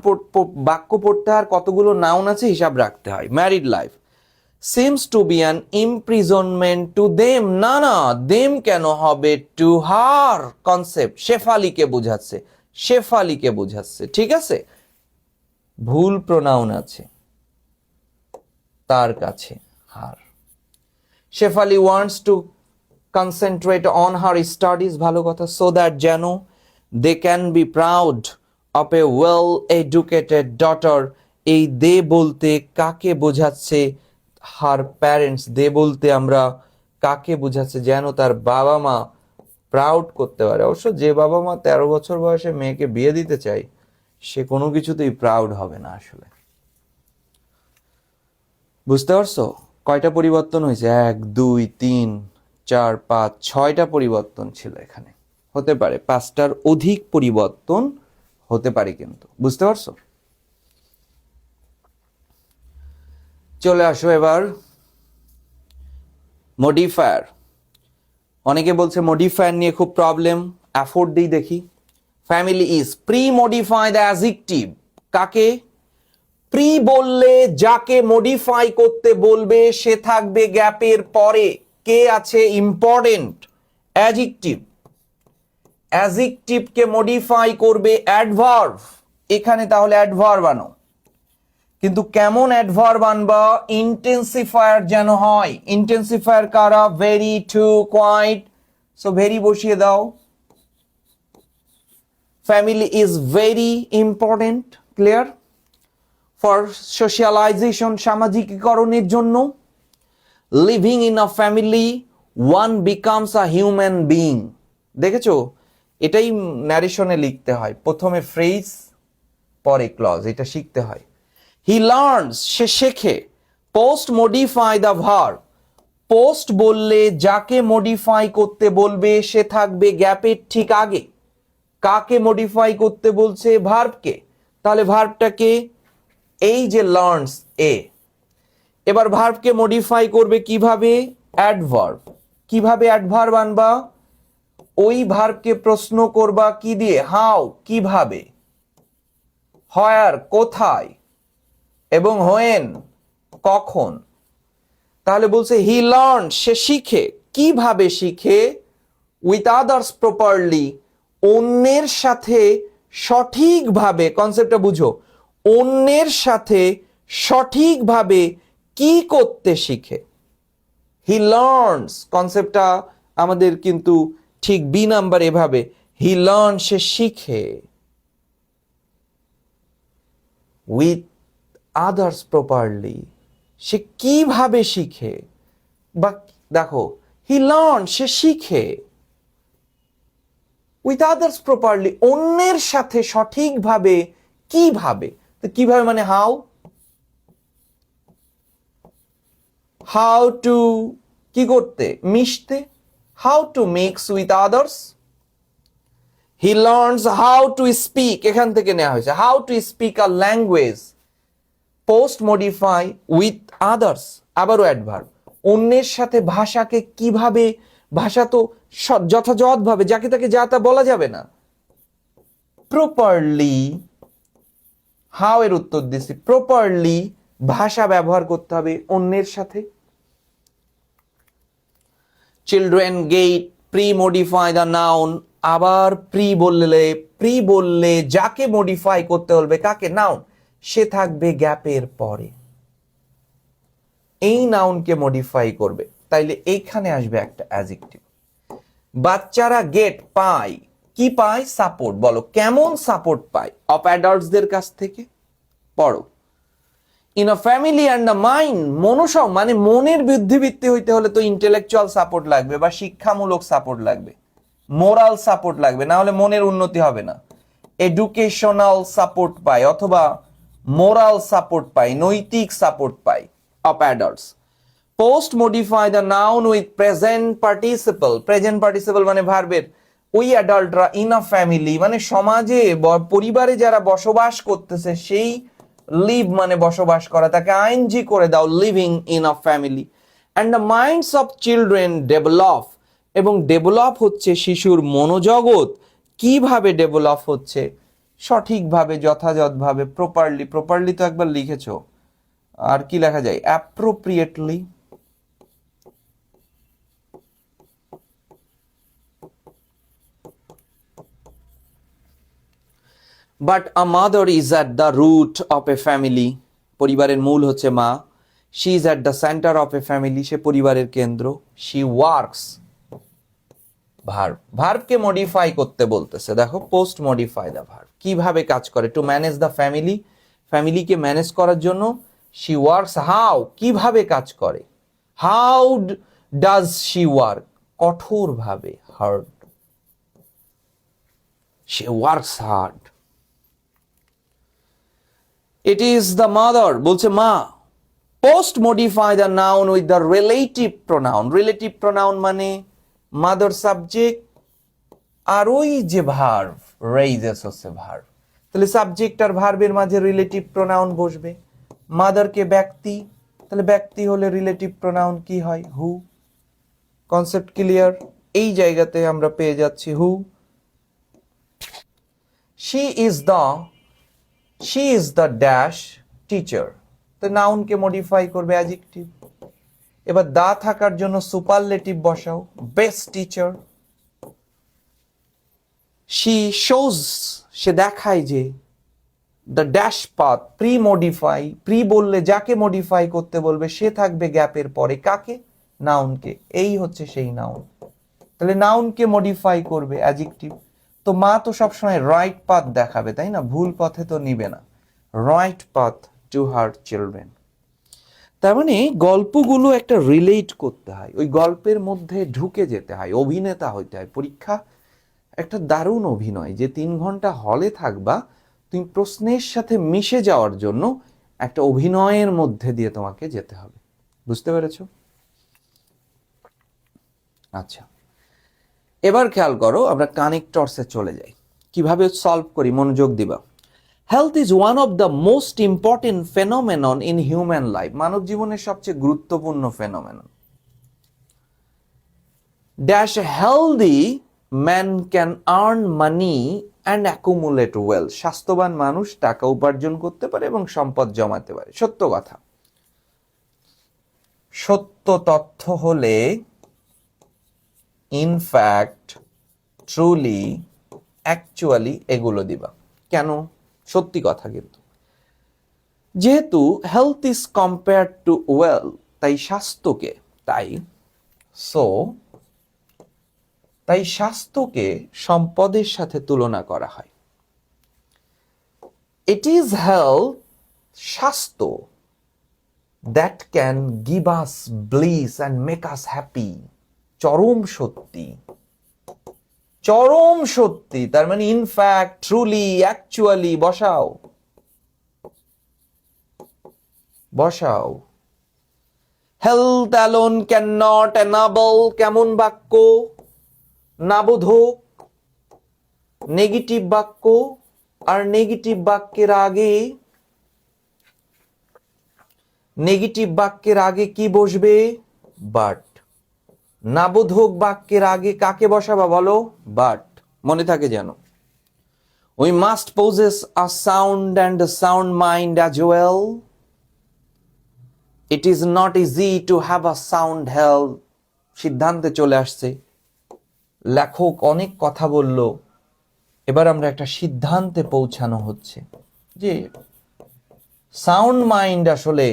বাক্য পড়তে আর কতগুলো নাউন আছে হিসাব রাখতে হয়। Married life seems to be an imprisonment to them, না না, দেম কেন হবে? টু হার কনসেপ্ট, শেফালিকে বোঝাচ্ছে, শেফালিকে বোঝাচ্ছে, ঠিক আছে? ভুল প্রোনাউন আছে, তার কাছে her. Shefali wants to concentrate on her studies, ভালো কথা, সো দ্যাট যেন they can be proud of a well educated daughter. এই দে বলতে কাকে বোঝাচ্ছে? Her parents. দে বলতে আমরা কাকে বোঝাচ্ছে? যেন তার বাবা মা প্রাউড করতে পারে। অবশ্য যে বাবা মা 13 বছর বয়সে মেয়েকে বিয়ে দিতে চায়, সে কোনো কিছুতেই প্রাউড হবে না আসলে। বুঝতে পারছো কয়টা পরিবর্তন হয়েছে? 1 2 3 4 5 6টা পরিবর্তন ছিল এখানে। হতে পারে 5টার অধিক পরিবর্তন হতে পারে, কিন্তু বুঝতে পারছো? চলে আসো এবার মডিফায়ার। অনেকে বলছে মডিফায়ার নিয়ে খুব প্রবলেম, অ্যাফোর্ড দিই দেখি। Family is pre modify the adjective. কাকে প্রি বললে যাকে মডিফাই করতে বলবে সে থাকবে গ্যাপের পরে। কে আছে? Important, adjective. অ্যাডজেক্টিভকে মডিফাই করবে অ্যাডভার্ব। এখানে তাহলে অ্যাডভার্ব আনো। কিন্তু কেমন অ্যাডভার্ব আনবা, ইন্টেন্সিফায়ার যেন হয়। ইন্টেন্সিফায়ার কারা, very, too, quite. So very বসিয়ে দাও। Family is very important, clear, for socialization, সামাজিকীকরণের জন্য। Living in a family one becomes a human being. দেখেছো, এটাই ন্যারেশনে লিখতে হয়, প্রথমে ফ্রেজ পরে ক্লজ, এটা শিখতে হয়। হি লার্নস, সে শেখে। Post modify the verb, post বললে যাকে মডিফাই করতে বলবে সে থাকবে গ্যাপের ঠিক আগে। কাকে মডিফাই করতে বলছে, ভার্বকে, তাহলে ভার্বটাকে এই যে লার্নস এ। এবার ভার্বকে মডিফাই করবে কিভাবে, অ্যাডভার্ব। কিভাবে অ্যাডভার্ব আনবা, ওই ভার্বকে প্রশ্ন করবা কি দিয়ে, হাউ, কিভাবে, হোয়ার, কোথায়, এবং হোয়েন, কখন। তাহলে বলছে হি লার্ন, সে শিখে। কিভাবে শিখে, উইথ আদার্স প্রপারলি, অন্যের সাথে সঠিকভাবে। কনসেপ্টটা বুঝো, অন্যের সাথে সঠিকভাবে কি করতে শিখে। হি লার্নস, কনসেপ্টটা আমাদের কিন্তু ঠিক বি নাম্বার এভাবে, হি লার্ন, সে শিখে। উইথ আদার্স প্রপারলি, সে কিভাবে শিখে, বা দেখো হি লার্ন, সে শিখে। উইথ আদার্স প্রপারলি, অন্যের সাথে সঠিকভাবে, কিভাবে। তো কিভাবে মানে হাউ, হাউ টু কি করতে, মিশতে, how to mix with others. He learns how to speak, এখান থেকে নেওয়া হয়েছে, how to speak a language. Post modify with others, আবারও অ্যাডভার্ব, অন্যের সাথে ভাষাকে কিভাবে, ভাষা তো যথাযথভাবে, যাকে তাকে যা তা বলা যাবে না। প্রপারলি, হাউ এর উত্তর দিছি, প্রপারলি ভাষা ব্যবহার করতে হবে অন্যের সাথে। Children get, premodify the noun, আবার প্রি বললে যাকে মডিফাই করতে হবে, কাকে, নাউন, সে থাকবে গ্যাপের পরে, এই নাউনকে মডিফাই করবে। তাইলে এইখানে আসবে একটা অ্যাডজেক্টিভ। বাচ্চারা গেট, পায়, কি পায়, সাপোর্ট। বলো কেমন সাপোর্ট পায়, অফ অ্যাডাল্টসদের কাছ থেকে। পড়ো, in a family and a mind, মনোসং মানে মনের বুদ্ধিবৃত্তি হইতে হলে তো ইন্টেলেকচুয়াল সাপোর্ট লাগবে, বা শিক্ষামূলক সাপোর্ট লাগবে, মোরাল সাপোর্ট লাগবে, না হলে মনের উন্নতি হবে না। এডুকেশনাল সাপোর্ট পায়, অথবা মোরাল সাপোর্ট পায়, নৈতিক সাপোর্ট পায়, of adults. Post modify the noun with present participle, present participle মানে ভার্বের, ওই অ্যাডাল্টরা ইন আ ফ্যামিলি মানে সমাজে, পরিবারে যারা বসবাস করতেছে, সেই লিভ মানে বসবাস করা, তাকে আইএনজি করে দাও, living in a family. And the minds of children develop, এবং ডেভেলপ হচ্ছে শিশুর মনোজগৎ। কিভাবে ডেভেলপ হচ্ছে, সঠিকভাবে, যথাযথভাবে, প্রপারলি। প্রপারলি তো একবার লিখেছো, আর কি লেখা যায়, appropriately. But a mother is at the root of a family, পরিবারের মূল হচ্ছে মা। She is at the centre of a family, সে পরিবারের কেন্দ্র। শি ওয়ার্কস, ভার্ব, ভার্বকে মডিফাই করতে বলতেছে, দেখো পোস্ট মডিফাই দ্য ভার্ব, কিভাবে কাজ করে, টু ম্যানেজ দ্য ফ্যামিলি, ফ্যামিলিকে ম্যানেজ করার জন্য। শি ওয়ার্কস হাউ, কিভাবে কাজ করে, হাউ ডাজ শি ওয়ার্ক, কঠোরভাবে, hard, she works hard. It is the mother, বলছে মা। Post modify the noun with the relative pronoun, relative pronoun মানে মাদার সাবজেক্ট, আর ওই যে ভার্ব, রেইজেস হচ্ছে ভার্ব, তাহলে সাবজেক্ট আর ভার্বের মাঝে রিলেটিভ প্রোনাউন বসবে। মাদারকে ব্যক্তি, তাহলে ব্যক্তি হলে রিলেটিভ প্রোনাউন কি হয়, হু। কনসেপ্ট ক্লিয়ার, এই জায়গাতে আমরা পেয়ে যাচ্ছি who. She is the dash teacher, তো নাউনকে মডিফাই করবে অ্যাডজেক্টিভ। এবার দা থাকার জন্য সুপারলেটিভ বসাও, বেস্ট টিচার। শি শোজ, সে দেখায় যে, the dash path pre modify, pre বললে যাকে মডিফাই করতে বলবে সে থাকবে গ্যাপের পরে, কাকে? নাউনকে। এই হচ্ছে সেই নাউন। তাহলে নাউনকে মডিফাই করবে অ্যাডজেক্টিভ। তো মা তো সবসময় রাইট পাথ দেখাবে, তাই না? ভুল পথে তো নিবে না। Right path to her children. তার মানে গল্পগুলো একটা রিলেট করতে হয়, ওই গল্পের মধ্যে ঢুকে যেতে হয়, অভিনেতা হইতে হয়। পরীক্ষা একটা দারুণ অভিনয়, যে 3 ঘন্টা হলে থাকবা, তুমি প্রশ্নের সাথে মিশে যাওয়ার জন্য একটা অভিনয়ের মধ্যে দিয়ে তোমাকে যেতে হবে। বুঝতে পেরেছো? আচ্ছা, এবার খেয়াল করো, আমরা কানেক্টরসে চলে যাই। কিভাবে সলভ করি মনোযোগ দিবা। Health is one of the most important phenomenon in human life. মানব জীবনের সবচেয়ে গুরুত্বপূর্ণ phenomenon. Dash healthy man can earn money and accumulate wealth. স্বাস্থ্যবান মানুষ টাকা উপার্জন করতে পারে এবং সম্পদ জমাতে পারে। সত্য কথা। সত্য তথ্য হলে ইনফ্যাক্ট, ট্রুলি, অ্যাকচুয়ালি এগুলো দিবা। কেন? সত্যি কথা। কিন্তু যেহেতু health is compare to wealth, তাই স্বাস্থ্যকে, তাই স্বাস্থ্যকে সম্পদের সাথে তুলনা করা হয়। ইট ইজ হেলথ, স্বাস্থ্য, that can give us bliss and make us happy. চরম সত্যি, চরম সত্যি। তার মানে ইনফ্যাক্ট, ট্রুলি, অ্যাকচুয়ালি বসাও, বসাও। Health alone can not enable, কেমন বাক্য? নাবোধক, নেগেটিভ বাক্য। আর নেগেটিভ বাক্যের আগে, নেগেটিভ বাক্যের আগে কি বসবে? বাট। নাবোধক বাক্যের আগে কাকে বসাবা বলো? বাট। মনে থাকে যেন। We must possess a sound and a sound mind as well. It is not easy to have a sound health. সিদ্ধান্তে চলে আসছে। লেখক অনেক কথা বলল, এবার আমরা একটা সিদ্ধান্তে পৌঁছানো হচ্ছে যে সাউন্ড মাইন্ড আসলে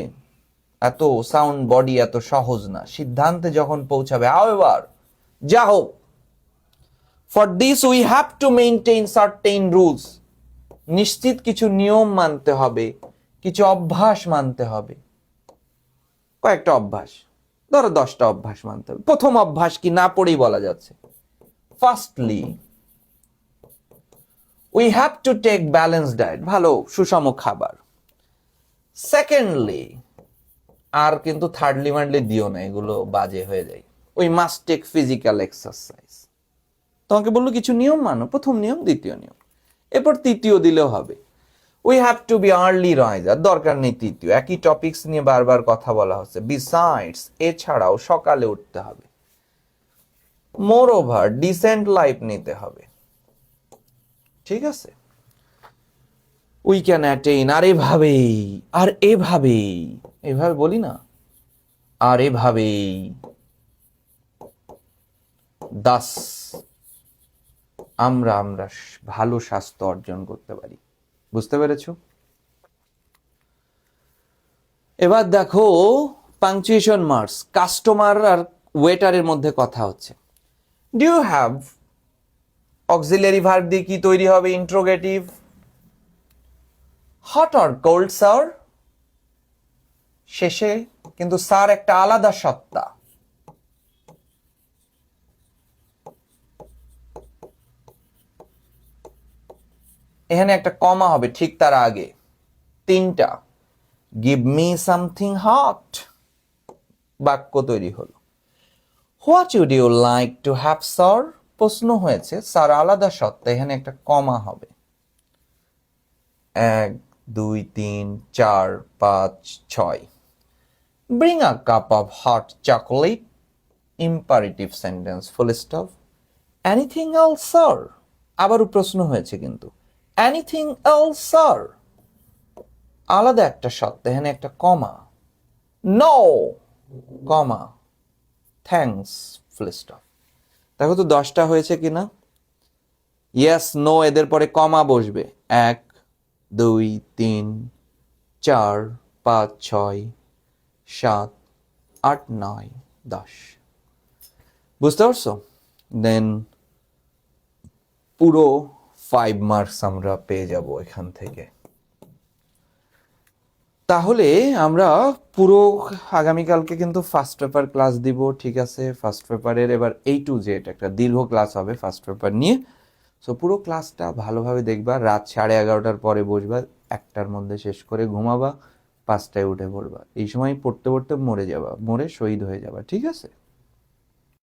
এত, সাউন্ড বডি এত সহজ না। সিদ্ধান্তে যখন পৌঁছাবে, এবার যা হোক, for this we have to maintain certain rules. নিশ্চিত কিছু নিয়ম মানতে হবে, কিছু অভ্যাস মানতে হবে। কয়েকটা অভ্যাস, ধরো 10টা অভ্যাস মানতে হবে। প্রথম অভ্যাস কি? না পড়েই বলা যাচ্ছে। Firstly, we have to take balance diet, ভালো সুষম খাবার। সেকেন্ডলি, আর কিন্তু থার্ডলি মার্ডলি দিও না, এগুলো বাজে হয়ে যায়। We must take physical exercise. তোমাকে বললো কিছু নিয়ম মানো, প্রথম নিয়ম, দ্বিতীয় নিয়ম, এরপর তৃতীয় দিলেও হবে। We have to be early riser, দরকার নেই তৃতীয়, একই টপিকস নিয়ে বারবার কথা বলা হচ্ছে। বিসাইডস, এছাড়াও সকালে উঠতে হবে। মোর ওভার, ডিসেন্ট লাইফ নিতে হবে। ঠিক আছে? উই ক্যান অ্যাটেইন, আর এভাবেই, আর এভাবেই, এভাবে বলি না, আর এভাবেই, দাস আমরা ভালো স্বাস্থ্য অর্জন করতে পারি। বুঝতে পেরেছো? এবার দেখো পাংচুয়েশন মার্কস। কাস্টমার আর ওয়েটারের মধ্যে কথা হচ্ছে। Do you have, auxiliary verb দিয়ে কি তৈরি হবে? Interrogative. Hot or cold sir, শেষে কিন্তু স্যার একটা আলাদা সত্তা। এখানে একটা কমা হবে ঠিক তার আগে। 3টা, গিভ মি সামথিং হট, বাক্য তৈরি হলো। What would you like to have sir, প্রশ্ন হয়েছে, স্যার আলাদা সত্তা, এখানে একটা কমা হবে। 1 2 3 4 5 6। Bring a cup of hot chocolate, imperative sentence, full stop. Anything else sir, আবারও প্রশ্ন হয়েছে কিন্তু। এনিথিং এলস স্যার, আলাদা একটা সত্তা, এখানে একটা কমা। নো, কমা, থ্যাঙ্কস, ফুল স্টপ। দেখো তো 10টা হয়েছে কিনা? ইয়েস, নো, এদের পরে কমা বসবে। 1 2 3 4 5 6 7 8 9 10। বুঝতে পারছো? দেন পুরো 5 মার্কস আমরা পেয়ে যাব এখান থেকে। তাহলে আমরা পুরো আগামীকালকে কিন্তু ফার্স্ট পেপার ক্লাস দিব, ঠিক আছে? ফার্স্ট পেপারের এবার A to Z একটা দীর্ঘ ক্লাস হবে ফার্স্ট পেপার নিয়ে। সো পুরো ক্লাসটা ভালোভাবে দেখবা, রাত 11:30টার পরে বসবা, 1টার মধ্যে শেষ করে ঘুমাবা, 5টায় উঠে পড়বা। এই সময় পড়তে পড়তে মরে যাবা, মরে শহীদ হয়ে যাবা, ঠিক আছে?